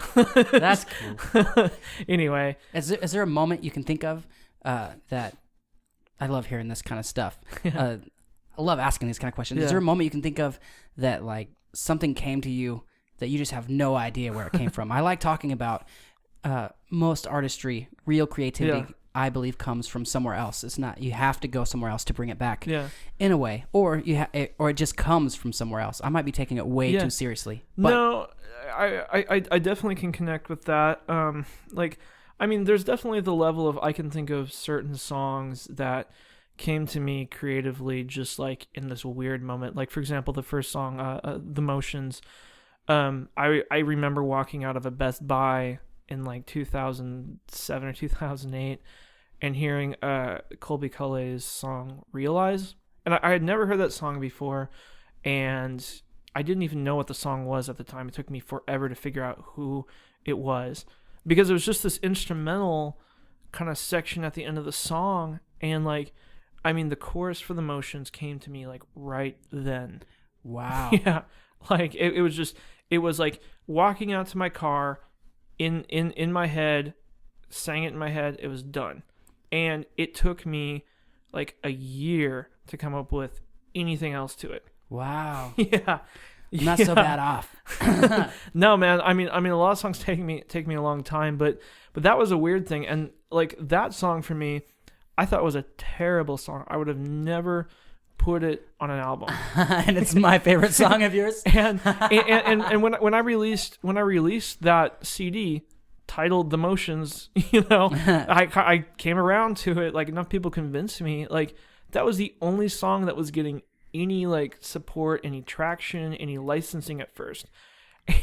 that's cool. Anyway, is there a moment you can think of that? I love hearing this kind of stuff. Yeah. I love asking these kind of questions. Yeah. Is there a moment you can think of that like something came to you that you just have no idea where it came from? I like talking about most artistry, real creativity, I believe, comes from somewhere else. It's not, you have to go somewhere else to bring it back. Yeah. In a way, or or it just comes from somewhere else. I might be taking it way too seriously. But no, I definitely can connect with that. Like, I mean, there's definitely the level of, I can think of certain songs that came to me creatively just like in this weird moment. Like, for example, the first song, The Motions. I remember walking out of a Best Buy in like 2007 or 2008 and hearing Colby Collet's song Realize. And I had never heard that song before, and I didn't even know what the song was at the time. It took me forever to figure out who it was, because it was just this instrumental kind of section at the end of the song. And like, I mean, the chorus for The Motions came to me like right then. wow. Yeah. Like it was like walking out to my car in my head, sang it in my head. It was done. And it took me like a year to come up with anything else to it. Wow. Yeah. I'm not so bad off. No, man. I mean, a lot of songs take me a long time, but that was a weird thing. And like that song for me, I thought was a terrible song. I would have never put it on an album. And it's my favorite song of yours. And when I released that CD titled The Motions, I came around to it. Like, enough people convinced me. Like, that was the only song that was getting any like support, any traction, any licensing at first.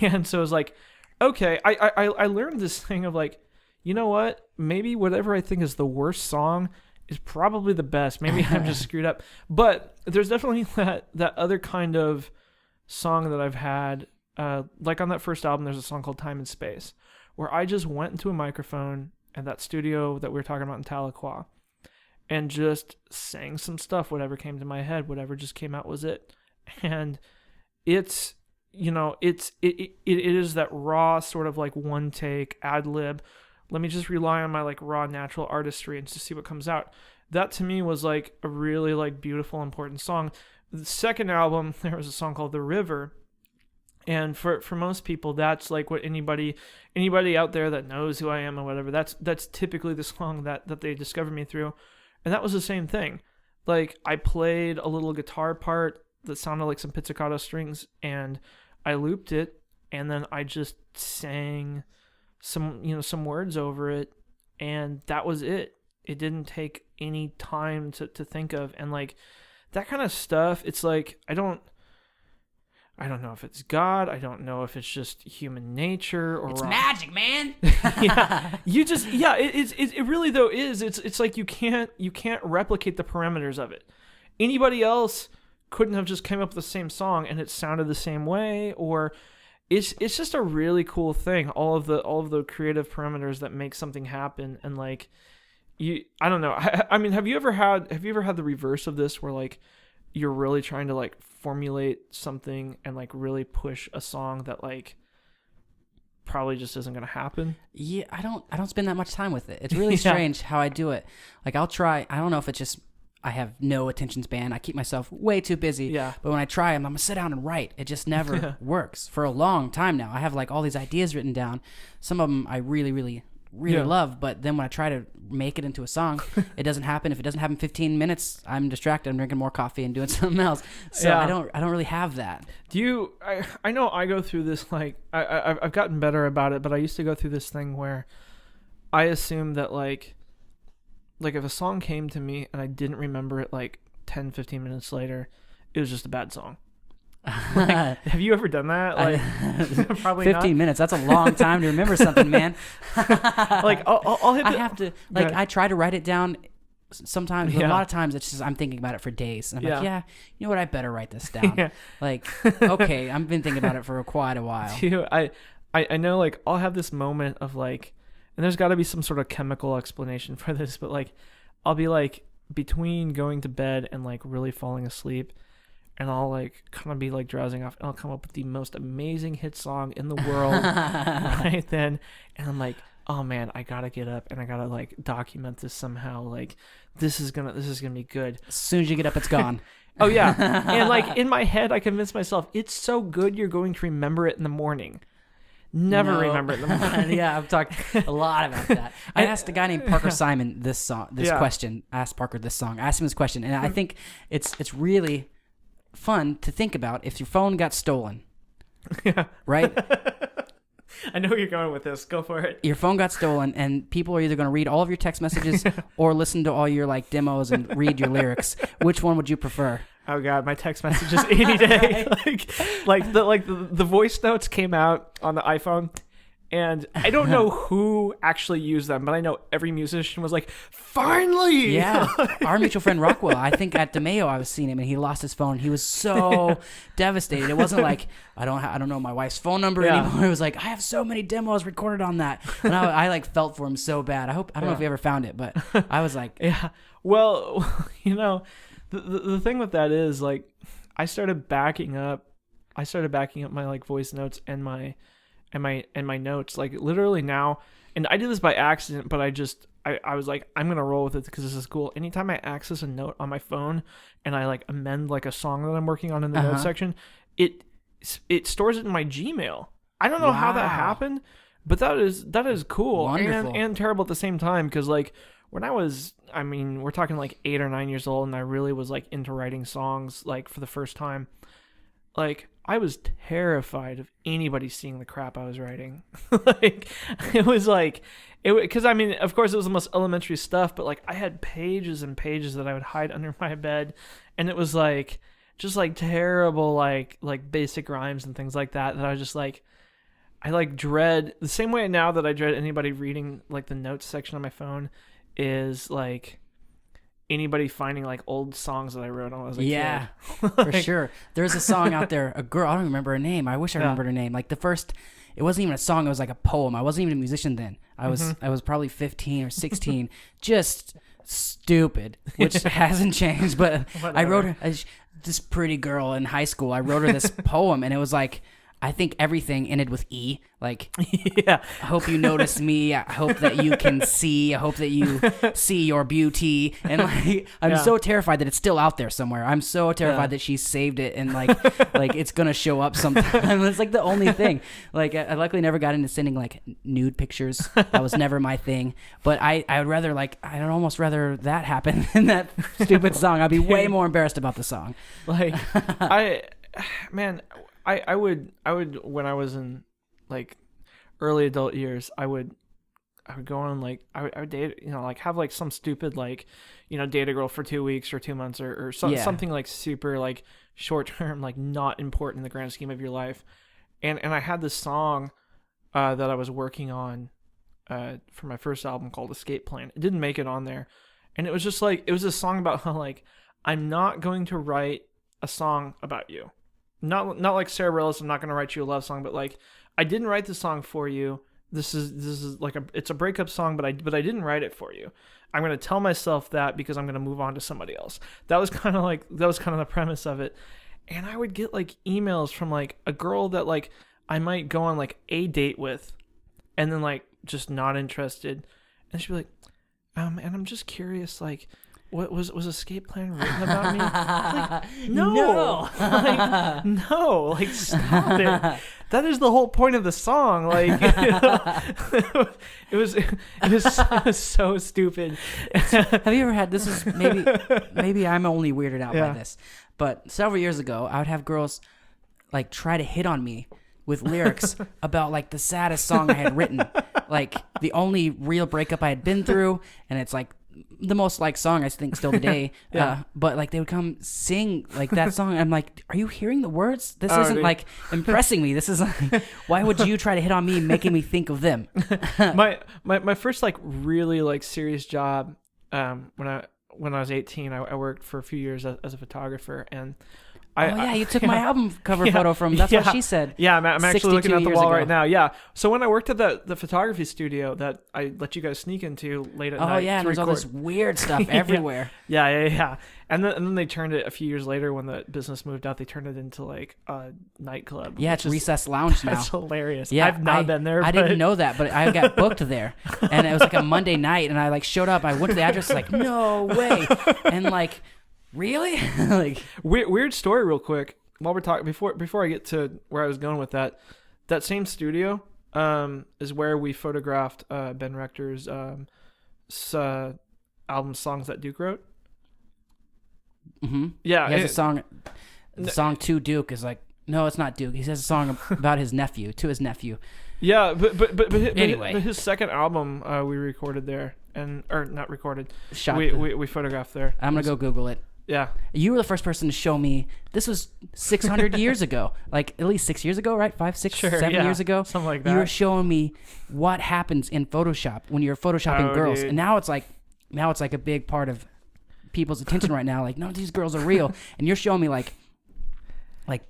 And so it was like, okay, I learned this thing of like, you know what? Maybe whatever I think is the worst song is probably the best. Maybe I'm just screwed up. But there's definitely that other kind of song that I've had. Like on that first album, there's a song called Time and Space, where I just went into a microphone at that studio that we were talking about in Tahlequah and just sang some stuff, whatever came to my head, whatever just came out was it. And it's, it is that raw sort of like one take ad lib. Let me just rely on my like raw natural artistry and just see what comes out. That to me was like a really like beautiful, important song. The second album, there was a song called The River. And for most people, that's like what anybody out there that knows who I am or whatever, that's typically the song that they discovered me through. And that was the same thing. Like, I played a little guitar part that sounded like some pizzicato strings, and I looped it, and then I just sang some words over it, and that was it. It didn't take any time to think of. And like that kind of stuff, it's like I don't know if it's God. I don't know if it's just human nature or it's magic, man. Yeah, it really though is. It's like you can't replicate the parameters of it. Anybody else couldn't have just came up with the same song and it sounded the same way, or it's just a really cool thing. All of the creative parameters that make something happen, and like I don't know. I mean, have you ever had the reverse of this, where like you're really trying to like formulate something and like really push a song that like probably just isn't going to happen? Yeah, I don't spend that much time with it. It's really strange how I do it. Like I'll try. I don't know if it's just I have no attention span. I keep myself way too busy. Yeah. But when I try, I'm gonna sit down and write. It just never works for a long time now. I have like all these ideas written down. Some of them I really, really, really love. But then when I try to make it into a song, it doesn't happen. If it doesn't happen in 15 minutes, I'm distracted. I'm drinking more coffee and doing something else. So I don't really have that. Do you? I know I go through this. Like I've gotten better about it, but I used to go through this thing where I assumed that like if a song came to me and I didn't remember it like 10, 15 minutes later, it was just a bad song. Like, have you ever done that? Like, probably 15 not. minutes. That's a long time to remember something, man. Like I'll hit. I have to like I try to write it down. Sometimes, but a lot of times, it's just I'm thinking about it for days, and I'm like, yeah, you know what? I better write this down. Like, okay, I've been thinking about it for quite a while. I know, like I'll have this moment of like. And there's got to be some sort of chemical explanation for this, but like I'll be like between going to bed and like really falling asleep, and I'll like kind of be like drowsing off, and I'll come up with the most amazing hit song in the world right then, and I'm like, oh man, I gotta get up and I gotta like document this somehow. Like this is gonna be good. As soon as you get up, it's gone. Oh yeah, and like in my head, I convince myself it's so good you're going to remember it in the morning. Never remember it in the morning. Yeah, I've talked a lot about that. I asked a guy named Parker Simon this question. I asked Parker this song. I asked him this question, and I think it's really fun to think about if your phone got stolen. Yeah. Right? I know where you're going with this. Go for it. Your phone got stolen, and people are either going to read all of your text messages or listen to all your like demos and read your lyrics. Which one would you prefer? Oh god, my text messages any day. the voice notes came out on the iPhone, and I don't know who actually used them, but I know every musician was like, "Finally!" Yeah, our mutual friend Rockwell. I think at DeMayo I was seeing him, and he lost his phone. He was so devastated. It wasn't like I don't know my wife's phone number anymore. It was like I have so many demos recorded on that, and I like felt for him so bad. I don't know if he ever found it, but I was like, yeah. Well, you know. The thing with that is like I started backing up my like voice notes and my notes like literally now, and I did this by accident, but I was like, I'm gonna roll with it because this is cool. Anytime I access a note on my phone and I like amend like a song that I'm working on in the notes section, it stores it in my Gmail. I don't know how that happened, but that is cool. Wonderful. and terrible at the same time, because like when we're talking like 8 or 9 years old, and I really was like into writing songs like for the first time. Like I was terrified of anybody seeing the crap I was writing. Like it was like because I mean, of course, it was the most elementary stuff, but like I had pages and pages that I would hide under my bed, and it was like just like terrible like basic rhymes and things like that I was just like. I like dread the same way now that I dread anybody reading like the notes section on my phone is like anybody finding like old songs that I wrote when I was a kid. For sure. There's a song out there, a girl, I don't remember her name. I wish I remembered her name. Like the first, it wasn't even a song, it was like a poem. I wasn't even a musician then. I was probably 15 or 16, just stupid, which hasn't changed, but I wrote her, this pretty girl in high school, I wrote her this poem, and it was like, I think everything ended with E. Like, I hope you notice me. I hope that you can see. I hope that you see your beauty. And like, I'm so terrified that it's still out there somewhere. I'm so terrified that she saved it and like it's gonna show up sometime. It's like the only thing. Like, I luckily never got into sending like nude pictures. That was never my thing. But I would rather I'd almost rather that happen than that stupid song. I'd be way more embarrassed about the song. Like, I would when I was in like early adult years, I would go on like I would date, you know, like have like some stupid like, you know, date a girl for 2 weeks or 2 months or something like super like short term, like not important in the grand scheme of your life. And I had this song that I was working on for my first album called Escape Plan. It didn't make it on there. And it was just like, it was a song about how like I'm not going to write a song about you. not like Sarah Bareilles, I'm not gonna write you a love song, but like I didn't write the song for you. This is like it's a breakup song, but I didn't write it for you. I'm gonna tell myself that because I'm gonna move on to somebody else. That was kind of the premise of it. And I would get like emails from like a girl that like I might go on like a date with, and then like just not interested, and she'd be like, and I'm just curious, like, what was Escape Plan written about me? Like, no, like, no, like, stop it. That is the whole point of the song. Like, it was so stupid. Have you ever had, this is maybe I'm only weirded out by this, but several years ago, I would have girls like try to hit on me with lyrics about like the saddest song I had written, like the only real breakup I had been through, and it's like the most liked song I think still today. But like they would come sing like that song. I'm like, are you hearing the words? This isn't like impressing me. This is like, why would you try to hit on me, making me think of them? my first like really like serious job, when I was 18, I worked for a few years as a photographer, and you took my album cover photo from That's What She Said. Yeah, I'm actually looking at the wall ago. right now. Yeah. So when I worked at the photography studio that I let you guys sneak into late at night. Oh yeah, and there's all this weird stuff everywhere. Yeah. And then they turned it a few years later when the business moved out. They turned it into like a nightclub. Yeah, it's Recess Lounge now. That's hilarious. Yeah, I've not been there. I didn't know that, but I got booked there, and it was like a Monday night, and I like showed up. I went to the address, like no way, and like really, like weird story, real quick. While we're talking, before I get to where I was going with that same studio is where we photographed Ben Rector's album Songs That Duke Wrote. Mm-hmm. Yeah, he has a song. The song to Duke is like, no, it's not Duke. He has a song about his nephew, to his nephew. Yeah, but anyway, but his second album we recorded there, or not recorded. Shot. We photographed there. I'm gonna go Google it. Yeah. You were the first person to show me. This was 600 years ago. Like, at least 6 years ago, right? 5, 6, 7 years ago? Something like that. You were showing me what happens in Photoshop when you're photoshopping girls. Dude. And now it's like a big part of people's attention right now. Like, none of these girls are real. And you're showing me, like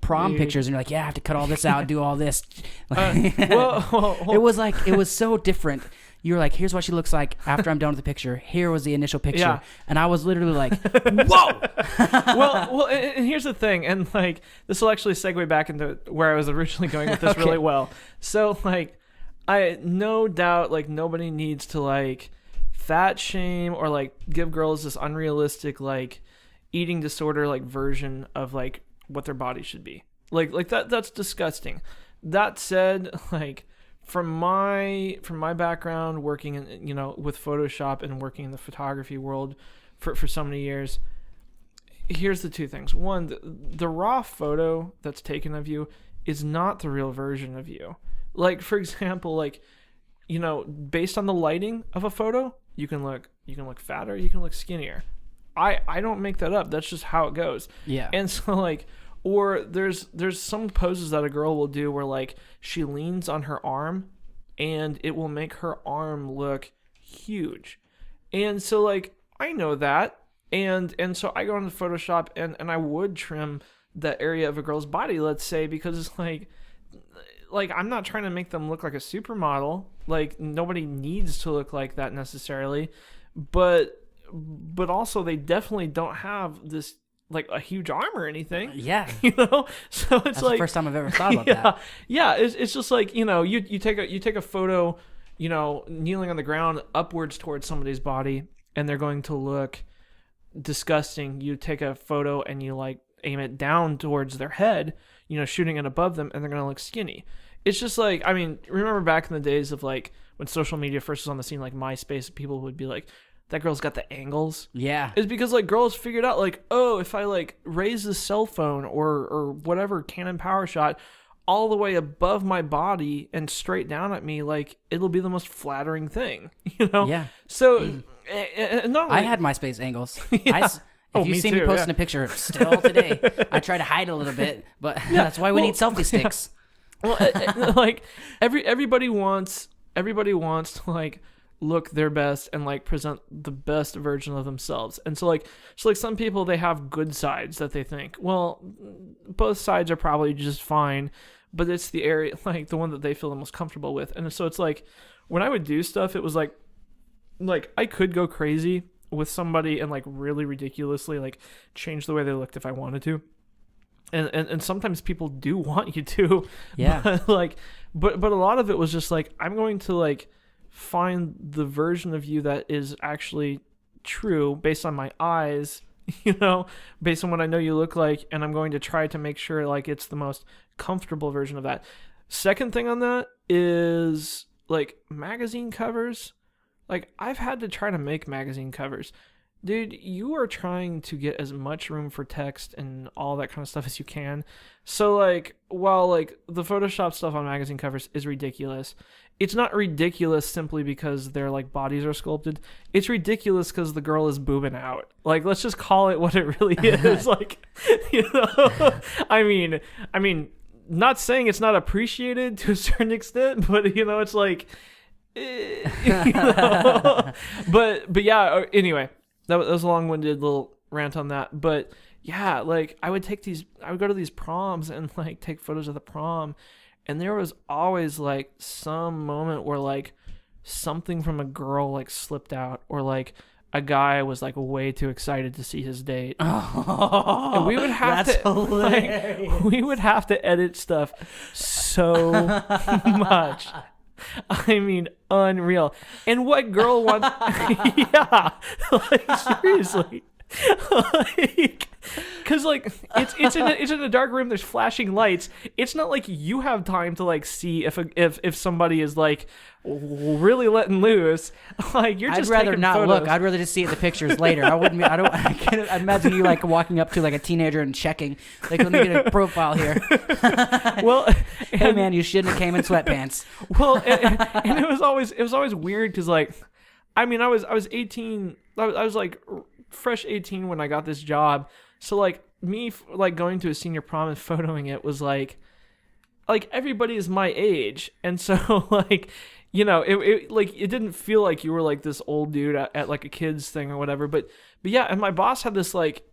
prom pictures, and you're like, yeah, I have to cut all this out and do all this. It was so different. You were like, here's what she looks like after I'm done with the picture. Here was the initial picture. Yeah. And I was literally like, whoa! well, and here's the thing. And, like, this will actually segue back into where I was originally going with this really well. So, like, I no doubt, like, nobody needs to, like, fat shame or, like, give girls this unrealistic, like, eating disorder, like, version of, like, what their body should be. Like that's disgusting. That said, like, from my background working in, with Photoshop and working in the photography world for so many years, here's the two things. One, the raw photo that's taken of you is not the real version of you. Like, for example, like, based on the lighting of a photo, you can look fatter, you can look skinnier. I don't make that up. That's just how it goes. Yeah. And so, like, or there's some poses that a girl will do where, like, she leans on her arm and it will make her arm look huge. And so, like, I know that. And so I go into Photoshop and I would trim that area of a girl's body, let's say, because it's like I'm not trying to make them look like a supermodel. Like, nobody needs to look like that necessarily. But also they definitely don't have this, like, a huge arm or anything. Yeah. So it's That's like the first time I've ever thought about that. Yeah, it's just like, you take a photo, kneeling on the ground upwards towards somebody's body, and they're going to look disgusting. You take a photo and you, like, aim it down towards their head, shooting it above them, and they're going to look skinny. It's just like, I mean, remember back in the days of, like, when social media first was on the scene, like MySpace, people would be like, that girl's got the angles. Yeah. It's because, like, girls figured out, like, oh, if I, like, raise the cell phone or whatever Canon power shot all the way above my body and straight down at me, like, it'll be the most flattering thing, Yeah. So, I had MySpace angles. Yeah. If you see me posting a picture still today, I try to hide a little bit, but that's why we need selfie sticks. Well, like, everybody wants to, like, look their best and like present the best version of themselves. And so like some people, they have good sides that they think, well, both sides are probably just fine, but it's the area, like the one that they feel the most comfortable with. And so it's like when I would do stuff, it was like I could go crazy with somebody and like really ridiculously like change the way they looked if I wanted to. And sometimes people do want you to. Yeah. But a lot of it was just like, I'm going to like find the version of you that is actually true based on my eyes, based on what I know you look like, and I'm going to try to make sure like it's the most comfortable version of that. Second thing on that is like magazine covers. Like I've had to try to make magazine covers. Dude, you are trying to get as much room for text and all that kind of stuff as you can. So, like, while, like, the Photoshop stuff on magazine covers is ridiculous, it's not ridiculous simply because their, like, bodies are sculpted. It's ridiculous because the girl is boobing out. Like, let's just call it what it really is. Like, I mean, not saying it's not appreciated to a certain extent, but, it's like, But yeah, anyway. That was a long-winded little rant on that, but yeah, like I would go to these proms and like take photos of the prom, and there was always like some moment where like something from a girl like slipped out, or like a guy was like way too excited to see his date. Oh, and we would have we would have to edit stuff so much. I mean, unreal. And what girl wants... yeah. Like, seriously. Like... Because, like, it's in a dark room, there's flashing lights. It's not like you have time to, like, see if somebody is, like, really letting loose. Like, you're just I'd rather taking not photos. look. I'd rather just see the pictures later. I can't imagine you, like, walking up to, like, a teenager and checking. Like, let me get a profile here. Well... hey, man, you shouldn't have came in sweatpants. Well, and it was always weird because, like, I mean, I was 18. I was, like, fresh 18 when I got this job. So, like, me, like, going to a senior prom and photoing it was, like everybody is my age. And so, like, it didn't feel like you were, like, this old dude at like, a kid's thing or whatever. But yeah, and my boss had this, like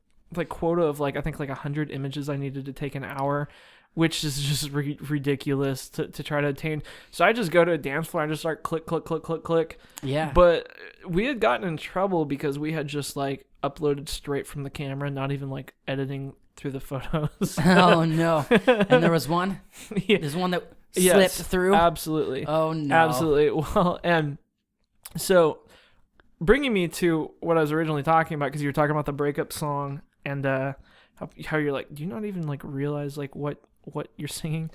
quota of, like, I think, like, 100 images I needed to take an hour, which is just ridiculous to try to attain. So I just go to a dance floor and just start click, click, click, click, click. Yeah. But we had gotten in trouble because we had just, like, uploaded straight from the camera, not even like editing through the photos. Oh no! And there was one. Yeah. There's one that slipped through. Absolutely. Oh no! Absolutely. Well, and so bringing me to what I was originally talking about, because you were talking about the breakup song and how you're like, do you not even like realize like what you're singing?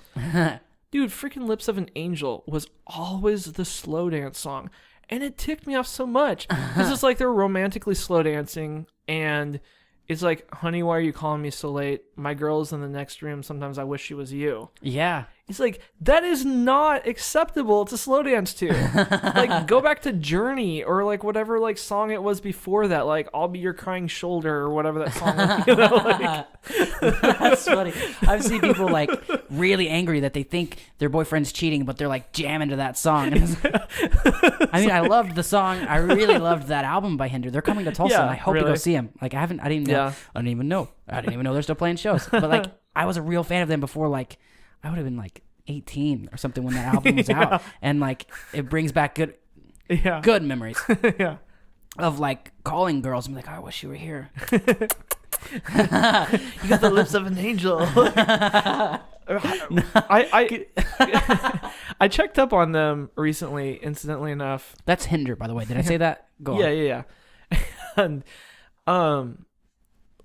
Dude, freaking Lips of an Angel was always the slow dance song. And it ticked me off so much. Because it's like they're romantically slow dancing. And it's like, honey, why are you calling me so late? My girl's in the next room. Sometimes I wish she was you. Yeah. It's like, that is not acceptable to slow dance to. Like, go back to Journey or like whatever like song it was before that. Like, I'll Be Your Crying Shoulder or whatever that song was. Like. That's funny. I've seen people like really angry that they think their boyfriend's cheating, but they're like jamming to that song. I mean, I loved the song. I really loved that album by Hinder. They're coming to Tulsa, and I hope to go see them. Like, I didn't even know they're still playing shows. But like, I was a real fan of them before. Like, I would have been like 18 or something when that album was out, and like, it brings back good memories. Yeah. Of like calling girls and be like, oh, I wish you were here. You got the lips of an angel. I checked up on them recently, incidentally enough. That's Hinder, by the way. Did I say that? Go on. Yeah. And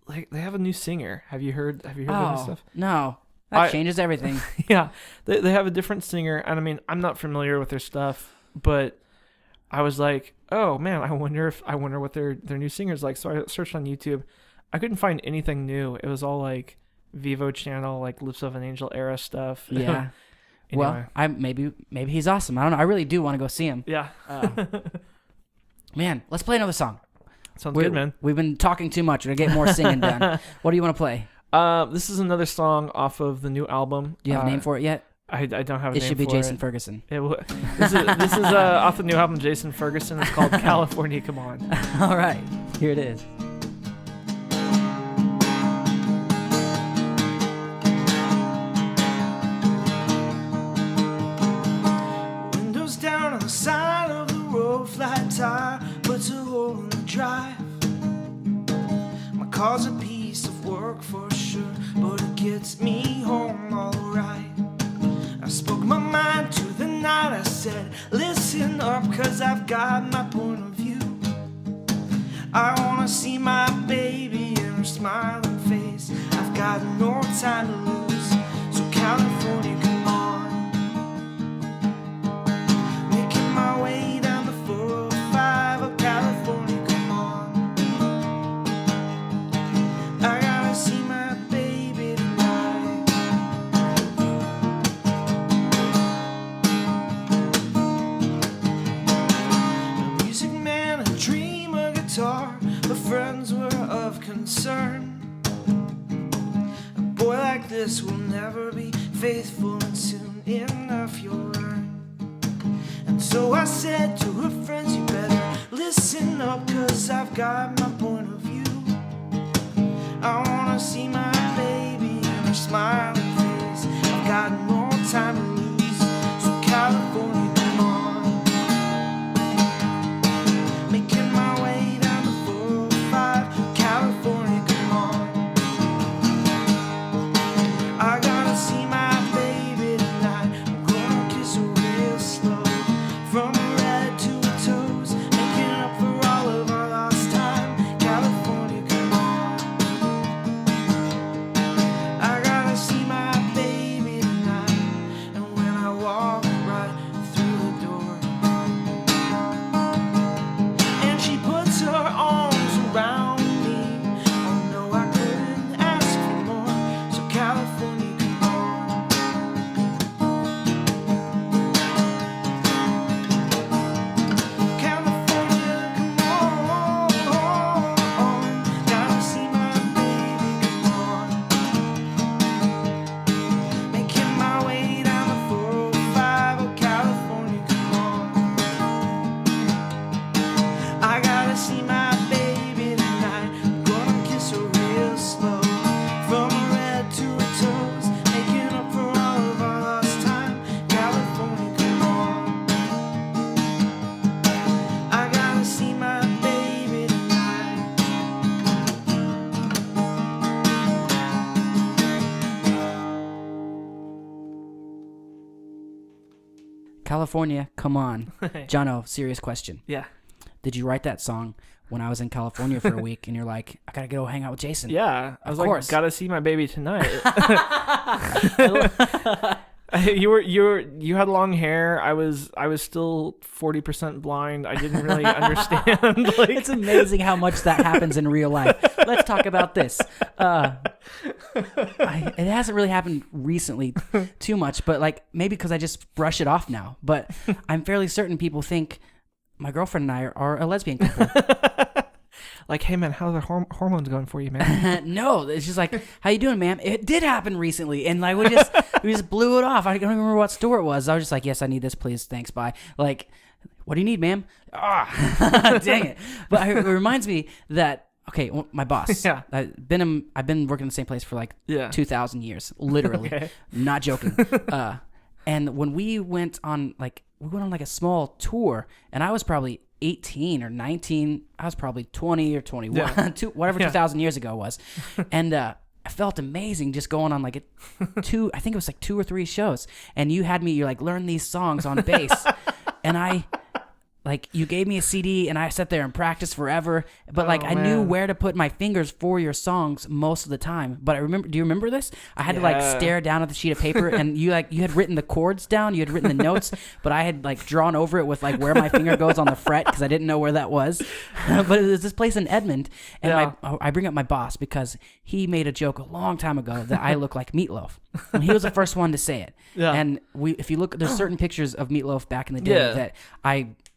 like, they have a new singer. Have you heard of this stuff? No. That changes everything. Yeah. They have a different singer, and I mean, I'm not familiar with their stuff, but I was like, oh man, I wonder what their new singer's like. So I searched on YouTube. I couldn't find anything new. It was all like Vivo channel, like Lips of an Angel era stuff. Yeah. Anyway. Well, maybe he's awesome. I don't know. I really do want to go see him. Yeah. Man, let's play another song. Sounds good, man. We've been talking too much. We're gonna get more singing done. What do you want to play? This is another song off of the new album. Do you have a name for it yet? I don't have a It name should be for Jason it. Ferguson. This is off the new album Jason Ferguson. It's called California Come On. All right, here it is. Windows down on the side of the road, flat tire puts a hole in the drive. My car's a piece of work for sure, but it gets me home alright. I spoke my mind to the night, I said, listen up, cause I've got my point of view. I wanna see my baby in her smiling face. I've got no time to lose, so California, come on. Making my way down the 405 of California, come on. I gotta see my baby tonight. A music man, a dream, a guitar, but friends were of concern. A boy like this will never be faithful, and soon enough you'll learn. And so I said to her friends, you better listen up, cause I've got my point of view. I wanna see my baby and her smiling face. I've got no time to lose, so California, come on. Making my way down the 405, California, come on. I gotta see my baby tonight. I'm gonna kiss her real slow, from her head to her toes, making up for all of our lost time. California, come on. I gotta see my baby tonight, and when I walk right through the door, and she puts her arms around me, oh no, I couldn't ask for more, so California, come on. California, come on. Gotta see my baby, come on. Making my way down the 405, oh California, come on. I gotta see my baby tonight. I'm gonna kiss her real slow, from her head to her toes, making up for all of our lost time. California, come on. I gotta see my baby tonight. California, come on. Jono, serious question. Yeah. Did you write that song when I was in California for a week and you're like, I gotta go hang out with Jason? Yeah. I was Of course. like, gotta see my baby tonight. You had long hair. I was still 40% blind. I didn't really understand. Like, It's amazing how much that happens in real life. Let's talk about this. It hasn't really happened recently too much, but like maybe because I just brush it off now. But I'm fairly certain people think my girlfriend and I are a lesbian couple. like, hey man, how are the hormones going for you, man? No, it's just like, how you doing, ma'am? It did happen recently, and like we just blew it off. I don't even remember what store it was. I was just like, yes, I need this, please, thanks, bye. Like, what do you need, ma'am? Dang it! But it reminds me that okay, well, my boss. Yeah. I've been working in the same place for like 2,000 years, literally. Okay. Not joking. And when we went on like a small tour, and I was probably 18 or 19. I was probably 20 or 21, Yeah. whatever 2,000 years ago was. And I felt amazing just going on like I think it was like 2 or 3 shows. And you're like, learn these songs on bass. And like, you gave me a CD and I sat there and practiced forever. But like, I knew where to put my fingers for your songs most of the time. But do you remember this? I had to like stare down at the sheet of paper, and you had written the chords down, you had written the notes, but I had like drawn over it with like where my finger goes on the fret because I didn't know where that was. But it was this place in Edmond, and I bring up my boss because he made a joke a long time ago that I look like Meatloaf. And he was the first one to say it. Yeah. And if you look, there's certain pictures of Meatloaf back in the day that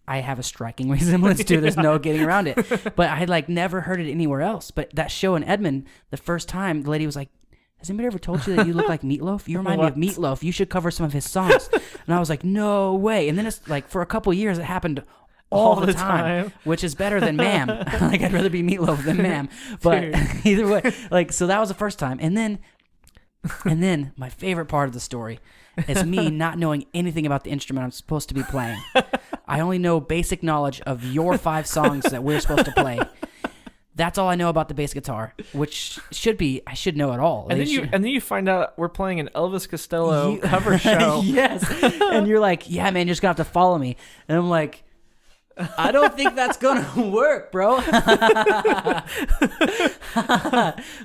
I have a striking resemblance to. There's no getting around it. But I had like never heard it anywhere else. But that show in Edmond, the first time, the lady was like, has anybody ever told you that you look like Meatloaf? You remind me of Meatloaf. You should cover some of his songs. And I was like, no way. And then it's like, for a couple years, it happened all the time, which is better than Ma'am. Like, I'd rather be Meatloaf than Ma'am. But either way, like, so that was the first time. And then my favorite part of the story is me not knowing anything about the instrument I'm supposed to be playing. I only know basic knowledge of your 5 songs that we're supposed to play. That's all I know about the bass guitar, which I should know it all. And then you find out we're playing an Elvis Costello cover show. Yes. And you're like, yeah, man, you're just going to have to follow me. And I'm like, I don't think that's going to work, bro.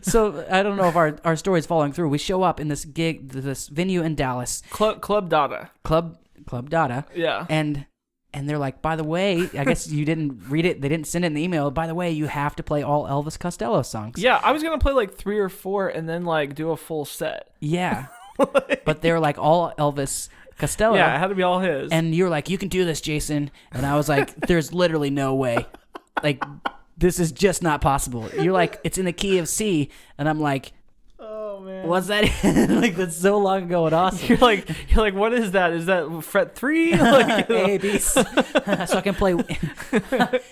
So I don't know if our story is following through. We show up in this venue in Dallas. Club Dada. Club Dada. Yeah. And they're like, by the way, I guess you didn't read it. They didn't send it in the email. By the way, you have to play all Elvis Costello songs. Yeah, I was going to play like 3 or 4 and then like do a full set. Yeah. But they're like all Elvis Costello. Yeah, it had to be all his. And you're like, you can do this, Jason. And I was like, there's literally no way. Like, this is just not possible. You're like, it's in the key of C. And I'm like, oh, man. What's that? Like, that's so long ago and awesome. You're like, what is that? Is that fret 3? Like, A, B, C. So I can play.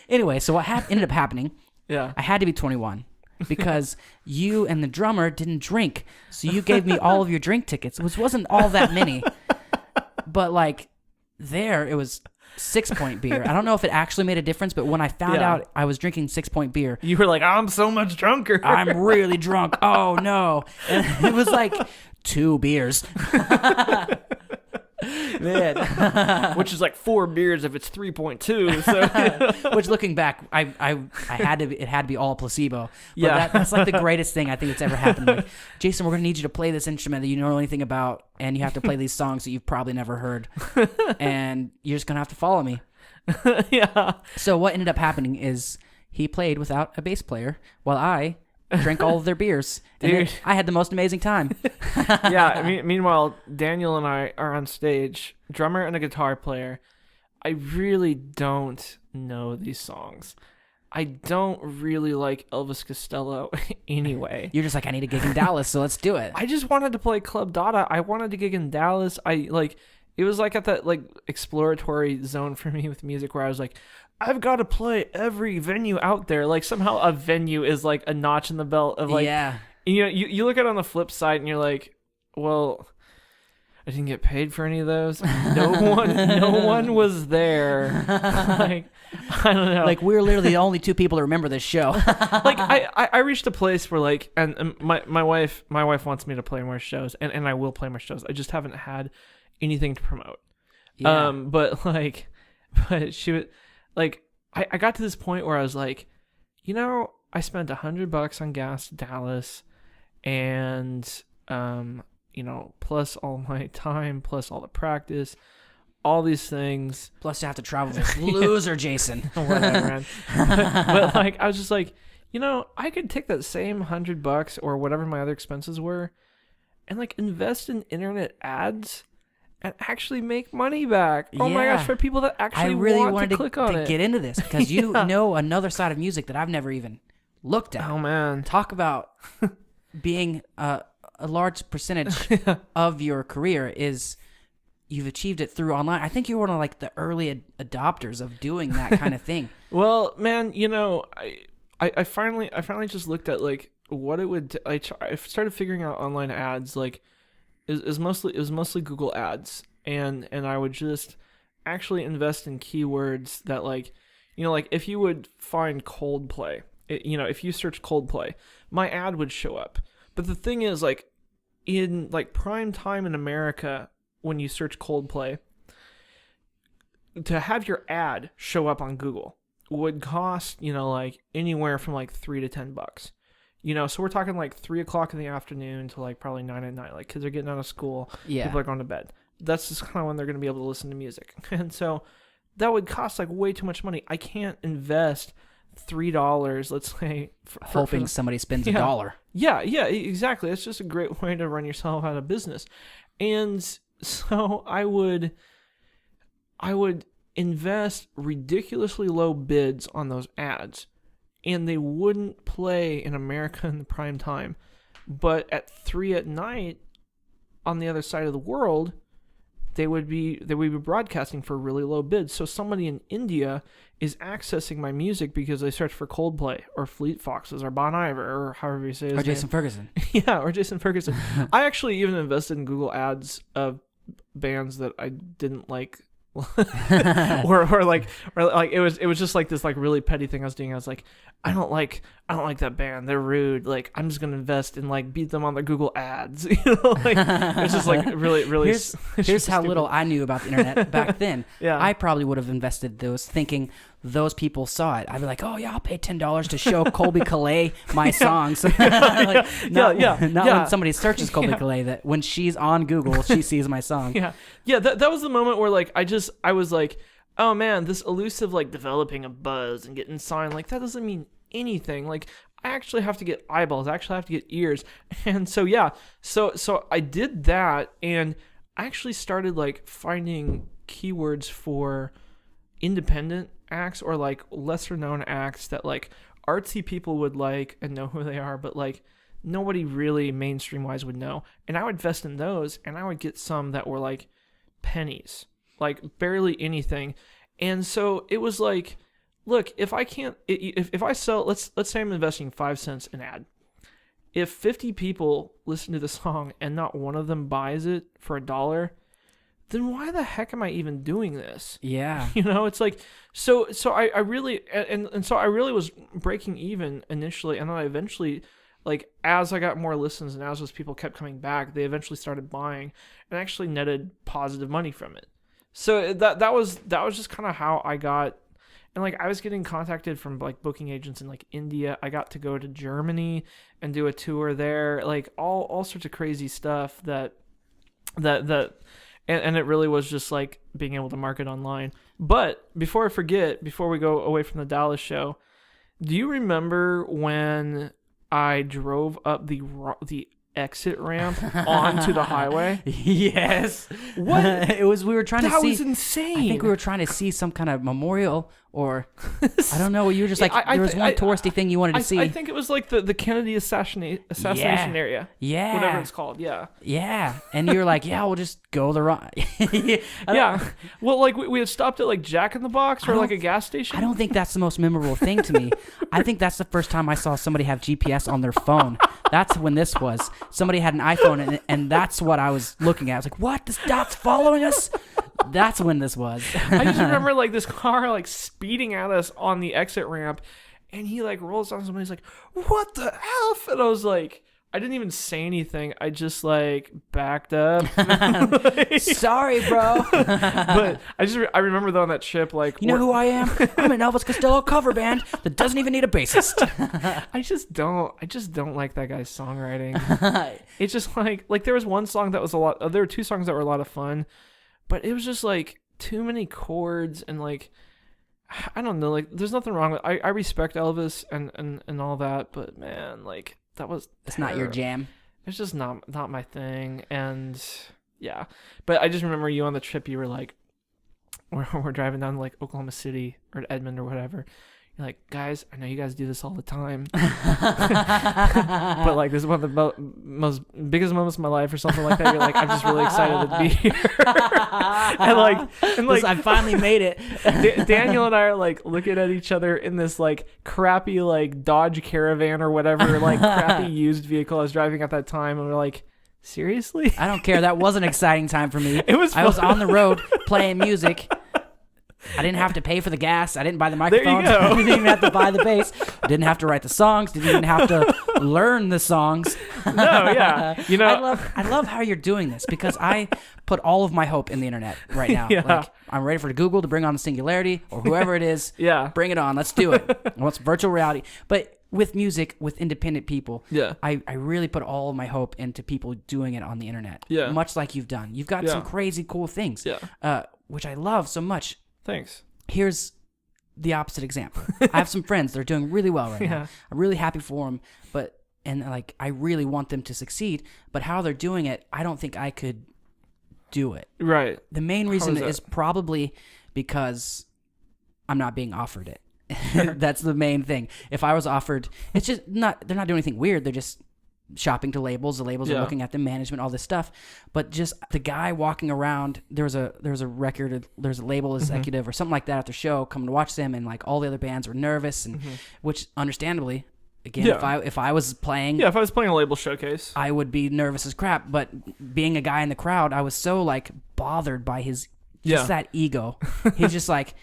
Anyway, so what ended up happening, yeah, I had to be 21. Because you and the drummer didn't drink. So you gave me all of your drink tickets, which wasn't all that many. But like there, it was 6-point beer. I don't know if it actually made a difference, but when I found out I was drinking 6-point beer, you were like, I'm so much drunker. I'm really drunk. Oh no. And it was like 2 beers. Man. Which is like 4 beers if it's 3.2. So which looking back, it had to be all placebo. But yeah, that's like the greatest thing I think that's ever happened. Like, Jason, we're gonna need you to play this instrument that you don't know anything about, and you have to play these songs that you've probably never heard, and you're just gonna have to follow me. Yeah. So what ended up happening is he played without a bass player while I drank all of their beers. And I had the most amazing time. Yeah. Meanwhile, Daniel and I are on stage, drummer and a guitar player. I really don't know these songs. I don't really like Elvis Costello anyway. You're just like, I need a gig in Dallas, so let's do it. I just wanted to play Club Dada. I wanted to gig in Dallas. It was like at that like exploratory zone for me with music where I was like, I've got to play every venue out there. Like somehow a venue is like a notch in the belt of like, yeah. You know, you look at it on the flip side and you're like, well, I didn't get paid for any of those. No one was there. Like, I don't know. Like we're literally the only 2 people to remember this show. Like I reached a place where like, and my wife wants me to play more shows, and I will play more shows. I just haven't had anything to promote. Yeah. But she was like, I got to this point where I was like, you know, I spent $100 on gas to Dallas, and you know, plus all my time, plus all the practice, all these things. Plus you have to travel with this loser, Jason. Whatever, man. But like, I was just like, you know, I could take that same $100 or whatever my other expenses were, and like invest in internet ads and actually make money back. Oh my gosh, for people that actually I really want wanted to click on to it. get into this because you know another side of music that I've never even looked at. Oh man, talk about being a large percentage of your career is you've achieved it through online. I think you're one of like the early adopters of doing that kind of thing. Well, man, you know, I finally just looked at like what it would. I started figuring out online ads. Like, it was mostly Google ads, and I would just actually invest in keywords that, like, you know, like if you would find Coldplay, you know, if you search Coldplay, my ad would show up. But the thing is, like, in like prime time in America, when you search Coldplay, to have your ad show up on Google would cost, you know, like anywhere from like $3 to $10. You know, so we're talking like 3 o'clock in the afternoon to like probably 9 at night. Like kids are getting out of school, people are going to bed. That's just kind of when they're going to be able to listen to music. And so that would cost like way too much money. I can't invest $3, let's say, hoping somebody spends $1. Yeah, exactly. It's just a great way to run yourself out of business. And so I would invest ridiculously low bids on those ads, and they wouldn't play in America in the prime time But at 3 at night, on the other side of the world, they would be broadcasting for really low bids. So somebody in India is accessing my music because they search for Coldplay or Fleet Foxes or Bon Iver or however you say his Or Jason name. Ferguson. Yeah, or Jason Ferguson. I actually even invested in Google Ads of bands that I didn't like. or like it was just like this like really petty thing I was doing. I was like, I don't like that band. They're rude. Like, I'm just gonna invest and like beat them on their Google Ads. Like it's just like really. Here's how little I knew about the internet back then. Yeah. I probably would have invested those thinking those people saw it. I'd be like, oh yeah, I'll pay $10 to show Colby Calais my songs. Not when somebody searches Colby Calais, that when she's on Google, she sees my song. Yeah. That was the moment where like I was like, oh man, this elusive like developing a buzz and getting signed, like that doesn't mean anything. Like I actually have to get eyeballs. I actually have to get ears. And so so I did that, and I actually started like finding keywords for independent acts or like lesser known acts that like artsy people would like and know who they are, but like nobody really mainstream wise would know. And I would invest in those, and I would get some that were like pennies, like barely anything. And so it was like, look, if I can't, if I sell, let's say I'm investing 5 cents an ad. If 50 people listen to the song and not one of them buys it for $1, then why the heck am I even doing this? Yeah. You know, it's like, so I really, and so I really was breaking even initially. And then I eventually, like, as I got more listens and as those people kept coming back, they eventually started buying and actually netted positive money from it. So that was just kind of how I got, and like I was getting contacted from like booking agents in like India. I got to go to Germany and do a tour there, like all sorts of crazy stuff that and it really was just like being able to market online. But before I forget, before we go away from the Dallas show, do you remember when I drove up the exit ramp onto the highway? Yes. What? It was, we were trying to see. That was insane. I think we were trying to see some kind of memorial, or I don't know. You were just like, there was one touristy thing you wanted to see. I think it was like the Kennedy assassination area. Yeah. Whatever it's called. Yeah. Yeah. And you were like, yeah, we'll just go the wrong. Yeah. Well, like we had stopped at like Jack in the Box or like a gas station. I don't think that's the most memorable thing to me. I think that's the first time I saw somebody have GPS on their phone. That's when this was. Somebody had an iPhone, and that's what I was looking at. I was like, what? This dot's following us? That's when this was. I just remember like this car like speeding at us on the exit ramp, and he like rolls down somebody's like, what the F? And I was like, I didn't even say anything. I just like backed up. Sorry, bro. But I remember though on that trip, like, you know who I am? I'm an Elvis Costello cover band that doesn't even need a bassist. I just don't like that guy's songwriting. It's just like there was one song that was there were 2 songs that were a lot of fun, but it was just like too many chords and like, I don't know, like there's nothing wrong with, I respect Elvis and all that, but man, like it's not your jam. It's just not my thing. And yeah, but I just remember you on the trip, you were like, we're driving down to like Oklahoma City or to Edmond or whatever. You're like, guys, I know you guys do this all the time, but like this is one of the most biggest moments of my life or something like that. You're like, I'm just really excited to be here. and like I finally made it. Daniel and I are like looking at each other in this like crappy like Dodge Caravan or whatever like crappy used vehicle I was driving at that time, and we're like, seriously? I don't care. That was an exciting time for me. It was fun. I was on the road playing music. I didn't have to pay for the gas. I didn't buy the microphones. There you go. I didn't even have to buy the bass. I didn't have to write the songs. Didn't even have to learn the songs. No, yeah. You know, I love how you're doing this, because I put all of my hope in the internet right now. Yeah. Like, I'm ready for Google to bring on the Singularity or whoever it is. Yeah. Bring it on. Let's do it. I want some virtual reality. But with music, with independent people, yeah, I really put all of my hope into people doing it on the internet. Yeah. Much like you've done. You've got some crazy cool things. Yeah. Which I love so much. Thanks. Here's the opposite example. I have some friends that are doing really well right now. I'm really happy for them, and like I really want them to succeed. But how they're doing it, I don't think I could do it. Right. The main reason is probably because I'm not being offered it. That's the main thing. If I was offered, it's just not. They're not doing anything weird. They're just shopping to labels. The labels are looking at the management, all this stuff. But just the guy walking around, there was a label executive or something like that at the show coming to watch them, and like all the other bands were nervous, and which understandably, again, if I was playing, if I was playing a label showcase, I would be nervous as crap. But being a guy in the crowd, I was so like bothered by his that ego. He's just like.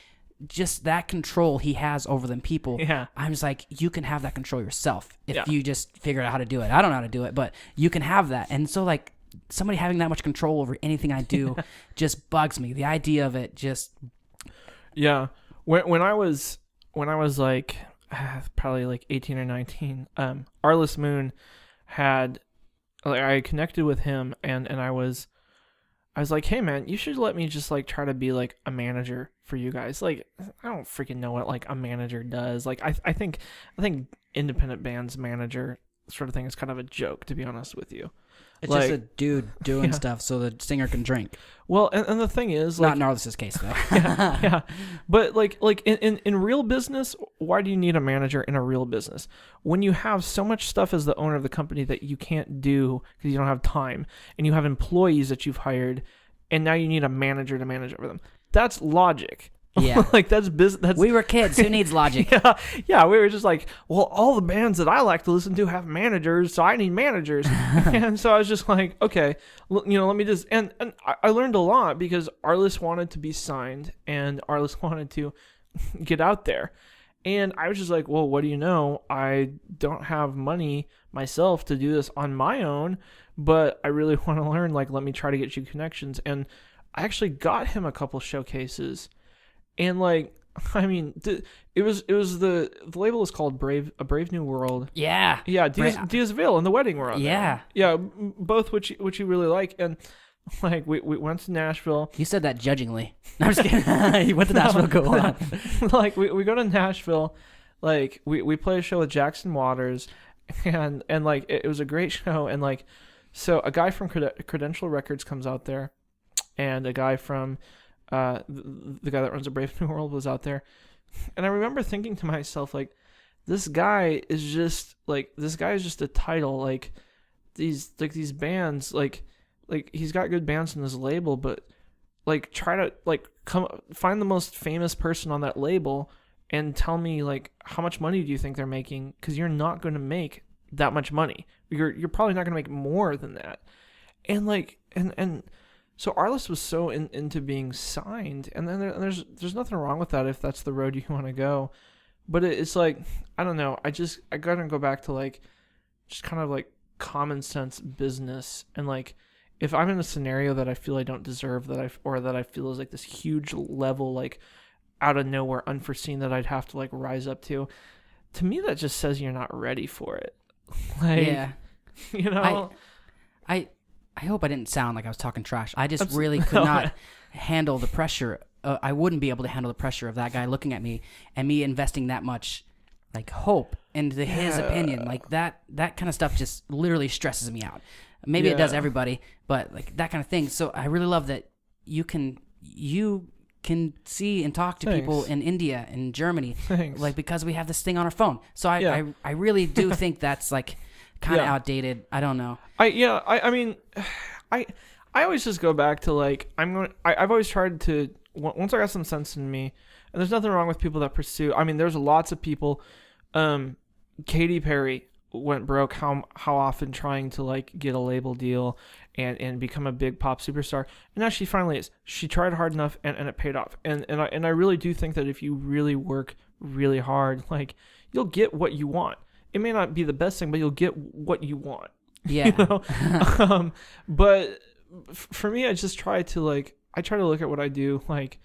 Just that control he has over them people. Yeah. I'm just like, you can have that control yourself if you just figure out how to do it. I don't know how to do it, but you can have that. And so like somebody having that much control over anything I do just bugs me. The idea of it just. Yeah. When I was like probably like 18 or 19, Arliss Moon had, like, I connected with him and I was like, hey man, you should let me just like try to be like a manager for you guys. Like, I don't freaking know what like a manager does. Like, I think independent bands manager sort of thing is kind of a joke, to be honest with you. It's like, just a dude doing stuff so the singer can drink. Well, and the thing is, like, not in Arliss's case though. yeah. But like in real business, why do you need a manager in a real business when you have so much stuff as the owner of the company that you can't do because you don't have time, and you have employees that you've hired, and now you need a manager to manage over them? That's logic. Yeah. Like, that's business. We were kids. Who needs logic? Yeah. We were just like, well, all the bands that I like to listen to have managers, so I need managers. And so I was just like, okay, let me just, and I learned a lot because Arliss wanted to be signed and Arliss wanted to get out there. And I was just like, well, what do you know? I don't have money myself to do this on my own, but I really want to learn. Like, let me try to get you connections. And I actually got him a couple showcases. And like, I mean, it was the label was called A Brave New World. Yeah. Yeah, Diaz Veil and The Wedding were on there. Yeah, both which you really like. And like, we went to Nashville. You said that judgingly. No, I'm just kidding. You went to Nashville. Go on. Like, we go to Nashville. Like, we play a show with Jackson Waters, and like it was a great show. And like, so a guy from Credential Records comes out there, and a guy from the guy that runs A Brave New World was out there. And I remember thinking to myself, like, this guy is just a title. Like, these bands, like he's got good bands in his label, but like, try to like come find the most famous person on that label and tell me, like, how much money do you think they're making? Because you're not going to make that much money. You're probably not going to make more than that. And like, and so Arliss was so into being signed, and then there's nothing wrong with that if that's the road you want to go. But it's like, I don't know. I gotta go back to like, just kind of like common sense business. And like, if I'm in a scenario that I feel I don't deserve, or that I feel is like this huge level, like out of nowhere, unforeseen, that I'd have to like rise up to me, that just says you're not ready for it. Like, yeah. You know, I hope I didn't sound like I was talking trash. I just really could not handle the pressure. I wouldn't be able to handle the pressure of that guy looking at me and me investing that much, like, hope into his opinion. Like, that kind of stuff just literally stresses me out. Maybe it does everybody, but like that kind of thing. So I really love that you can see and talk to people in India and Germany, like, because we have this thing on our phone. So I really do think that's like kind of outdated. I don't know. I mean, I always just go back to like, I've always tried to, once I got some sense in me, and there's nothing wrong with people that pursue. I mean, there's lots of people. Katy Perry went broke how often trying to like get a label deal and become a big pop superstar, and now she finally is. She tried hard enough, and it paid off. And I really do think that if you really work really hard, like, you'll get what you want. It may not be the best thing, but you'll get what you want. Yeah. You know? But for me, I just try to like, I try to look at what I do. Like,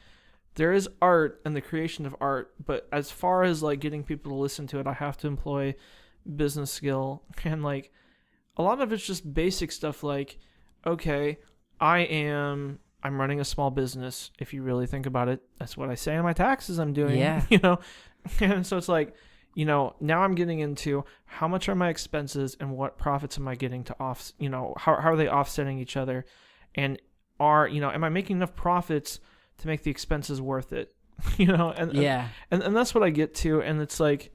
there is art and the creation of art, but as far as like getting people to listen to it, I have to employ business skill. And like, a lot of it's just basic stuff like, okay, I'm running a small business. If you really think about it, that's what I say on my taxes I'm doing. Yeah. You know? And so it's like, you know, now I'm getting into how much are my expenses and what profits am I getting to how are they offsetting each other? And am I making enough profits to make the expenses worth it? You know? And that's what I get to. And it's like,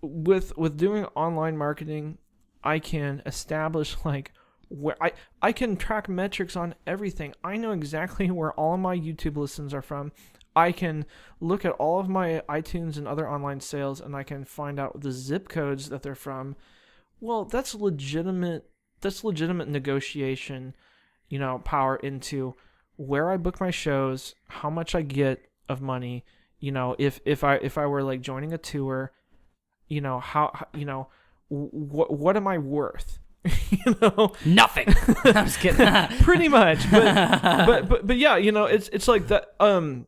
with doing online marketing, I can establish like where I can track metrics on everything. I know exactly where all of my YouTube listens are from. I can look at all of my iTunes and other online sales, and I can find out the zip codes that they're from. Well, that's legitimate negotiation, power into where I book my shows, how much I get of money, if I were like joining a tour, what am I worth? Nothing. I'm just kidding. Pretty much, but yeah, it's like that.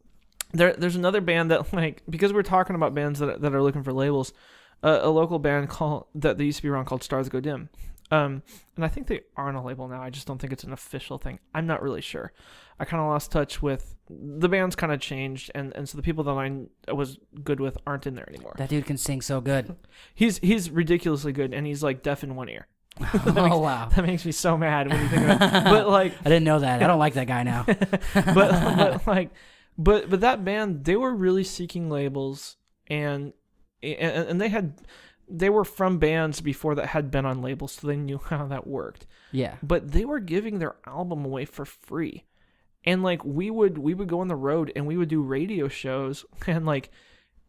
There's another band that, like, because we're talking about bands that are looking for labels, a local band that they used to be around called Stars Go Dim. And I think they are on a label now. I just don't think it's an official thing. I'm not really sure. I kind of lost touch with the band's kind of changed, and so the people that I was good with aren't in there anymore. That dude can sing so good. He's ridiculously good, and he's like deaf in one ear. Wow, that makes me so mad when you think about it. But like, I didn't know that. I don't like that guy now. but that band, they were really seeking labels, and they were from bands before that had been on labels, so they knew how that worked. Yeah. But they were giving their album away for free. And like we would go on the road and we would do radio shows, and like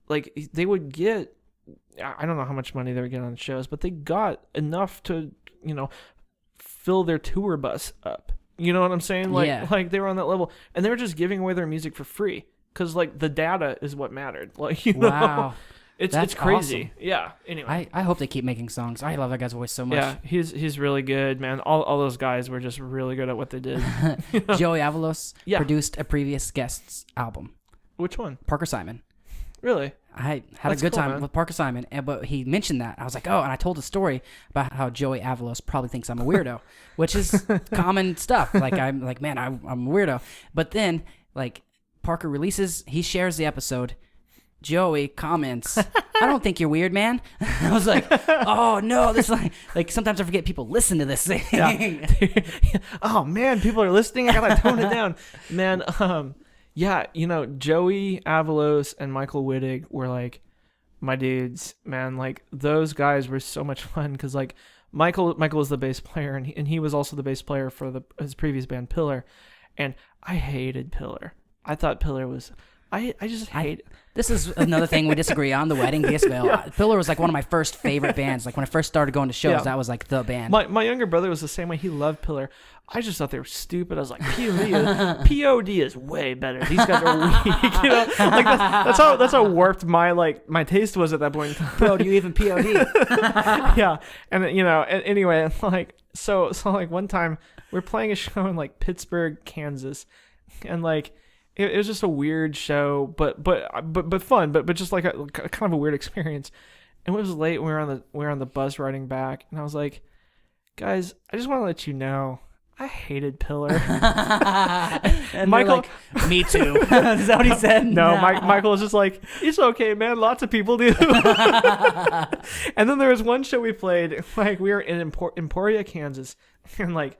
they would get, I don't know how much money they were getting on the shows, but they got enough to, fill their tour bus up. You know what I'm saying? Like they were on that level, and they were just giving away their music for free because like the data is what mattered. Like, wow. It's crazy. Awesome. Yeah. Anyway, I hope they keep making songs. I love that guy's voice so much. Yeah, he's really good, man. All those guys were just really good at what they did. Joey Avalos produced a previous guest's album. Which one? Parker Simon. Really? I had a good time with Parker Simon, but he mentioned that. I was like, oh, and I told a story about how Joey Avalos probably thinks I'm a weirdo, which is common stuff. Like, I'm like, man, I'm a weirdo. But then, like, Parker releases, he shares the episode. Joey comments, I don't think you're weird, man. I was like, oh no, this is like sometimes I forget people listen to this thing. Yeah. Oh man, people are listening. I gotta tone it down, man. Yeah, Joey Avalos and Michael Wittig were like my dudes, man. Like those guys were so much fun because like Michael was the bass player, and he was also the bass player for his previous band Pillar, and I hated Pillar. I thought Pillar was. I just hate it. This is another thing we disagree on, the Wedding Kiss Veil. Yeah. Pillar was like one of my first favorite bands. Like when I first started going to shows, that was like the band. My younger brother was the same way. He loved Pillar. I just thought they were stupid. I was like, POD is way better. These guys are weak. Like that's how warped my taste was at that point in time. Bro, do you even POD? Yeah, and anyway, like so like one time we're playing a show in like Pittsburgh, Kansas, and like. It was just a weird show, but fun, but just like a kind of a weird experience. And it was late. We were on the bus riding back, and I was like, "Guys, I just want to let you know, I hated Pillar." And Michael, like, me too. Is that what he said? No, Michael was just like, "It's okay, man. Lots of people do." And then there was one show we played. Like we were in Emporia, Kansas, and like.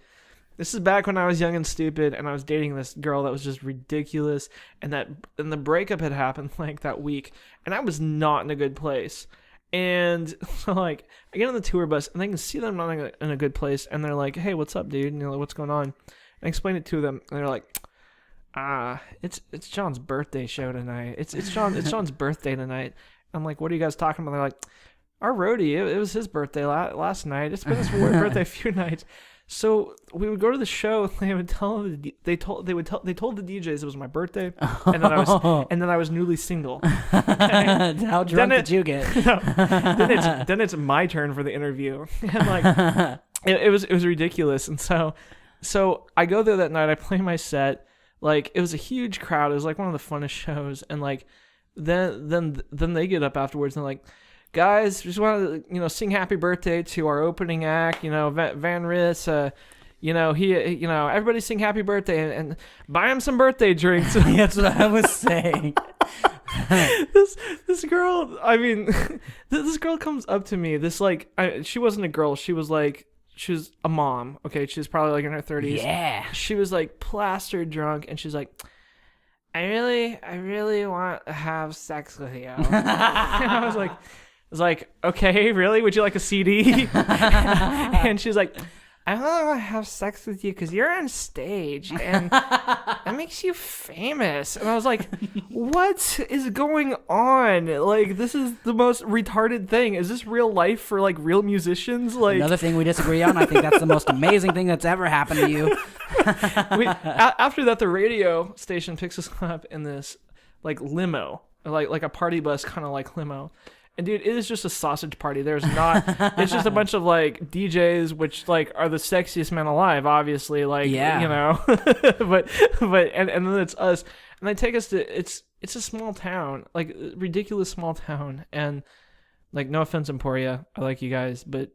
This is back when I was young and stupid, and I was dating this girl that was just ridiculous, and the breakup had happened like that week, and I was not in a good place. And so like I get on the tour bus, and I can see them not in a good place, and they're like, "Hey, what's up, dude? And like, what's going on?" And I explain it to them, and they're like, it's John's birthday show tonight. It's John's birthday tonight." I'm like, "What are you guys talking about?" They're like, "Our roadie, it was his birthday last night. It's been his birthday a few nights." So we would go to the show, and they would tell they told the DJs it was my birthday, and then I was newly single. Okay? How drunk did you get? Then it's my turn for the interview, and like it was ridiculous. And so I go there that night. I play my set. Like it was a huge crowd. It was like one of the funnest shows. And like then they get up afterwards and they're like, "Guys, just want to sing happy birthday to our opening act, Van Riss, everybody sing happy birthday and buy him some birthday drinks." That's what I was saying. this girl, this girl comes up to me. She wasn't a girl. She was a mom. Okay, she was probably like in her 30s. Yeah. She was like plastered drunk, and she's like, I really want to have sex with you. And I was like, was like, okay, really? Would you like a CD? And she's like, I want to have sex with you because you're on stage and that makes you famous. And I was like, what is going on? Like, this is the most retarded thing. Is this real life for like real musicians? Like, another thing we disagree on. I think that's the most amazing thing that's ever happened to you. After that, the radio station picks us up in this like limo, like a party bus, kind of like limo. And dude, it is just a sausage party. There's not. It's just a bunch of like DJs, which like are the sexiest men alive, obviously. Like, you know, but and then it's us, and they take us to it's a small town, like ridiculous small town, and like no offense, Emporia, I like you guys, but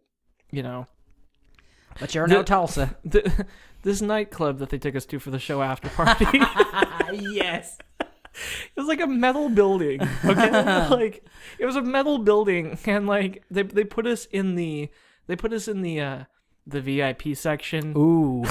you know, but you're no Tulsa. This nightclub that they took us to for the show after party. Yes. It was like a metal building, okay? Like it was a metal building, and like they put us in the VIP section. Ooh.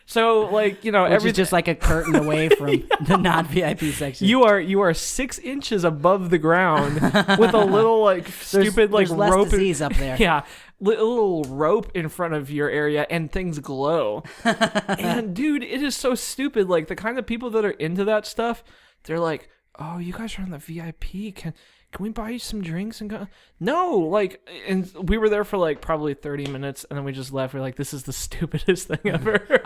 So like, you know, everything is just like a curtain away from the non-VIP section. You are 6 inches above the ground with a little like stupid there's like less rope disease up there. Yeah. A little rope in front of your area and things glow. And dude, it is so stupid. Like the kind of people that are into that stuff, they're like, oh, you guys are on the VIP. Can we buy you some drinks and go? No, like, and we were there for like probably 30 minutes and then we just left. We're like, this is the stupidest thing ever.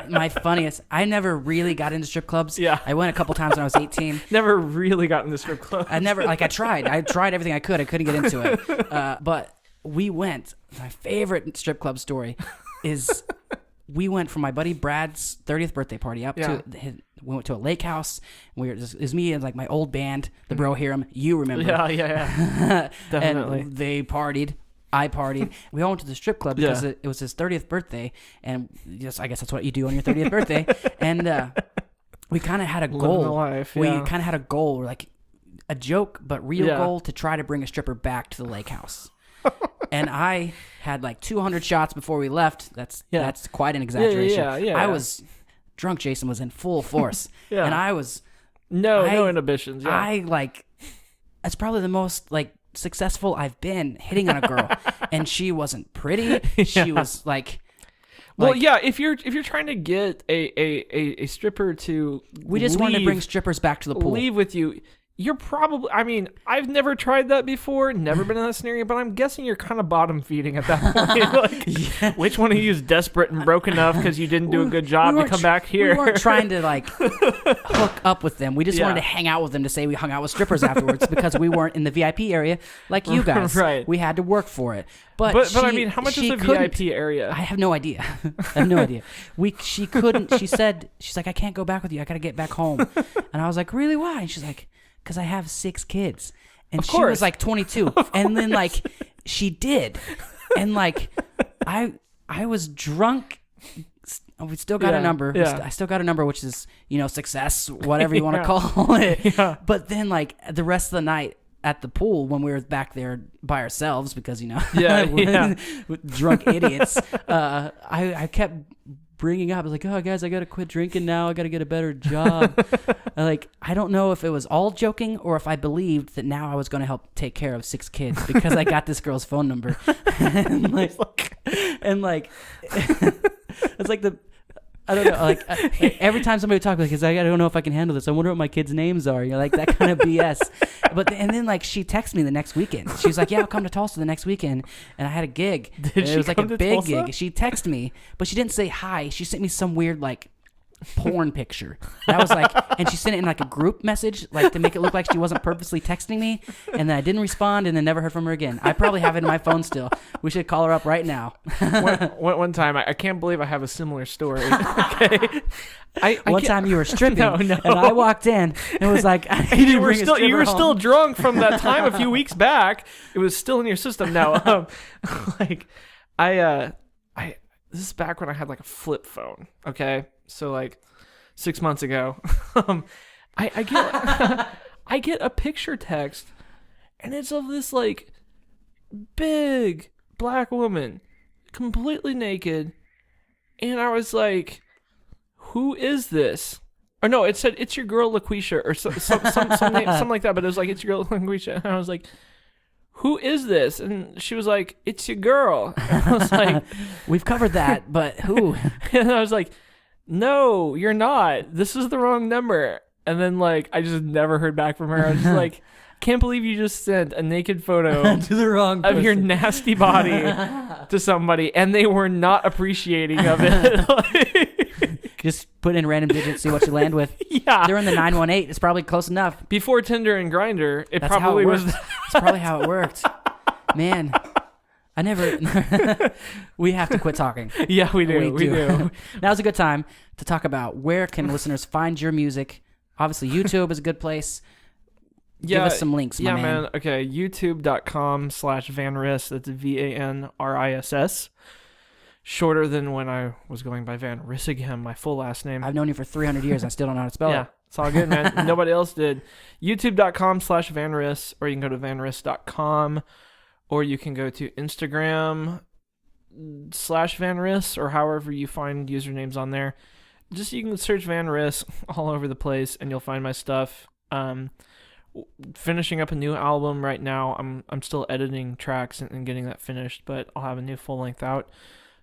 My funniest, I never really got into strip clubs. Yeah. I went a couple times when I was 18. Never really got into strip clubs. I tried everything I could. I couldn't get into it. But we went. My favorite strip club story is we went for my buddy Brad's 30th birthday party up to we went to a lake house. It was me and like my old band, the Bro Hiram. You remember? Yeah. Definitely. And they partied. I partied. We all went to the strip club because it was his 30th birthday, and just I guess that's what you do on your 30th birthday. And we kind of had a goal. Living the life, We kind of had a goal, like a joke but real goal, to try to bring a stripper back to the lake house. And I had like 200 shots before we left. That's quite an exaggeration. I was drunk. Jason was in full force. And I was no inhibitions. That's probably the most like successful I've been hitting on a girl. And she wasn't pretty. She was like, well, yeah. If you're trying to get a stripper to, we just wanted to bring strippers back to the pool. Leave with you. You're probably, I mean, I've never tried that before, never been in that scenario, but I'm guessing you're kind of bottom feeding at that point. Like, which one of you is desperate and broke enough because you didn't do a good job to come back here? We weren't trying to, like, hook up with them. We just wanted to hang out with them to say we hung out with strippers afterwards because we weren't in the VIP area like you guys. Right. We had to work for it. But I mean, how much is the VIP area? I have no idea. She couldn't, she's like, I can't go back with you. I got to get back home. And I was like, really, why? And she's like, because I have 6 kids. And she was like 22. And then like she did. And like I was drunk. We still got a number. I still got a number, which is, success, whatever you want to call it. But then like the rest of the night at the pool, when we were back there by ourselves, because drunk idiots, I kept bringing up, I was like, oh guys, I gotta quit drinking now, I gotta get a better job. I don't know if it was all joking or if I believed that now I was going to help take care of 6 kids because I got this girl's phone number. and it's like I don't know, every time somebody talks, like, I don't know if I can handle this, I wonder what my kids' names are, like that kind of BS. And then like she texted me the next weekend. She was like, yeah, I'll come to Tulsa the next weekend, and I had a gig. It was like a big gig. She texted me, but she didn't say hi. She sent me some weird like porn picture. That was like, and she sent it in like a group message, like to make it look like she wasn't purposely texting me. And then I didn't respond, and then never heard from her again. I probably have it in my phone still. We should call her up right now. One time, I can't believe I have a similar story. Okay. One time you were stripping, and I walked in, and it was like, you were still drunk from that time a few weeks back. It was still in your system now. This is back when I had like a flip phone. Okay, so like 6 months ago, I get a picture text, and it's of this like big black woman, completely naked, and I was like, who is this? Or no, it said it's your girl LaQuisha or something like that. But it was like it's your girl LaQuisha, and I was like, who is this? And she was like, it's your girl. And I was like, we've covered that, but who? And I was like, no, you're not. This is the wrong number. And then like I just never heard back from her. I was just like, can't believe you just sent a naked photo to the wrong of your nasty body to somebody, and they were not appreciating of it. Just put in random digits, see what you land with. Yeah, they're in the 918. It's probably close enough. Before Tinder and Grindr, That's probably how it was. That's probably how it worked. Man, I never. We have to quit talking. Yeah, we do. We do. Now's a good time to talk about where can listeners find your music. Obviously, YouTube is a good place. Give us some links, my man. Okay, youtube.com/vanriss. That's VANRISS. Shorter than when I was going by Van Rissingham, my full last name. I've known you for 300 years. I still don't know how to spell it. It's all good, man. Nobody else did. youtube.com/vanriss, or you can go to vanriss.com, or you can go to Instagram/vanriss, or however you find usernames on there. Just you can search Van Riss all over the place, and you'll find my stuff. Finishing up a new album right now. I'm still editing tracks and getting that finished, but I'll have a new full length out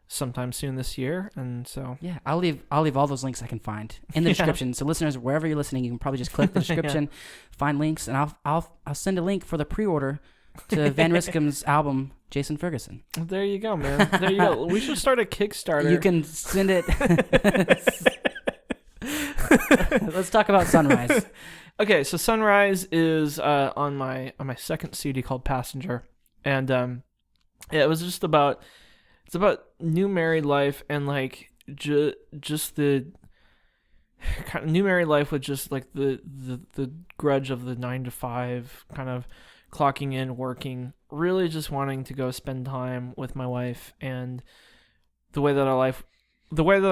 sometime soon this year. And so yeah, I'll leave all those links I can find in the description. So listeners, wherever you're listening, you can probably just click the description, find links, and I'll send a link for the pre-order to Van Riskham's album, Jason Ferguson. There you go, man. There you go. We should start a Kickstarter. You can send it. Let's talk about Sunrise. Okay, so Sunrise is on my second CD called Passenger, and it was just about new married life and like just the kind of new married life with just like the grudge of the 9 to 5 kind of clocking in, working, really just wanting to go spend time with my wife and the way that I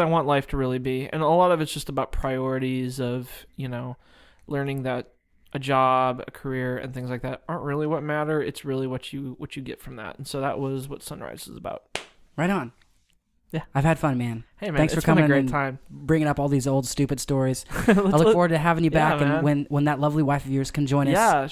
want life to really be. And a lot of it's just about priorities of, learning that a job, a career, and things like that aren't really what matter. It's really what you get from that. And so that was what Sunrise is about. Right on. Yeah. I've had fun, man. Hey, man. Thanks for coming been a great and time. Bringing up all these old stupid stories. I look forward to having you back, and when that lovely wife of yours can join us. Yeah,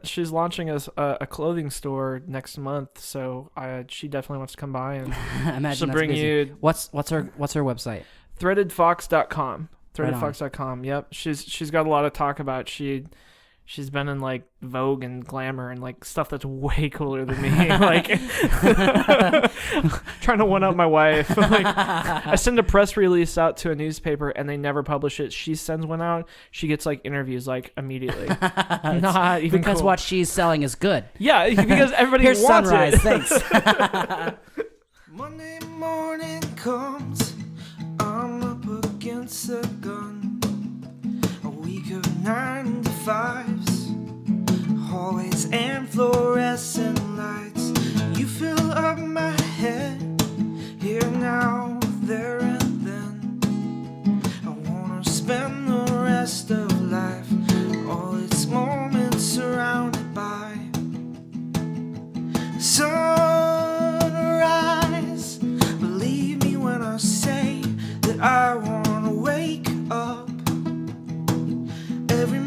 she's launching a clothing store next month, so she definitely wants to come by and imagine she'll bring busy. you. What's her website? Threadedfox.com. Threadedfox.com. Right. Yep. She's got a lot of talk about. She's been in like Vogue and Glamour and like stuff that's way cooler than me. Like trying to one up my wife. Like I send a press release out to a newspaper and they never publish it. She sends one out. She gets like interviews like immediately. Not even because cool. What she's selling is good. Yeah, because everybody Here's wants Sunrise. it. Thanks. Monday morning comes, I'm up against the gun. A week of 9 to 5s, hallways and fluorescent lights. You fill up my head, here now, there and then. I wanna spend the rest of life, all its moments surrounded by sunrise. Believe me when I say that I wanna wake up every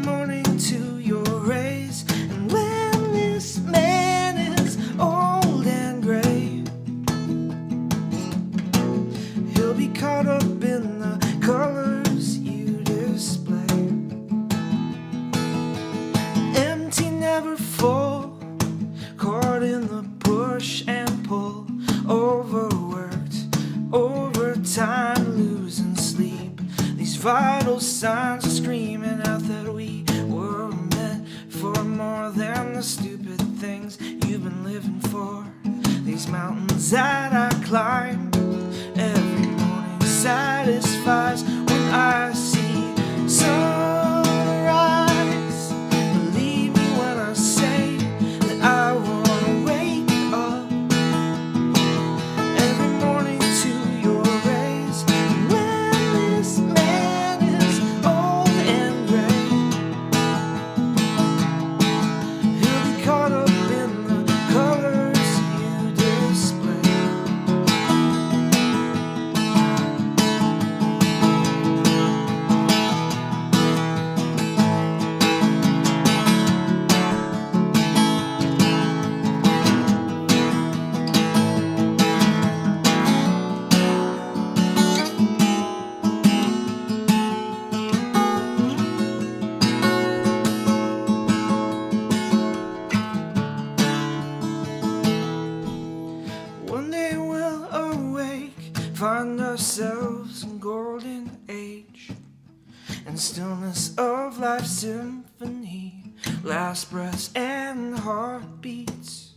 symphony, last breaths and heartbeats.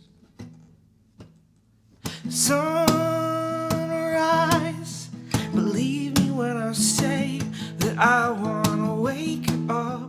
Sunrise, believe me when I say that I wanna wake up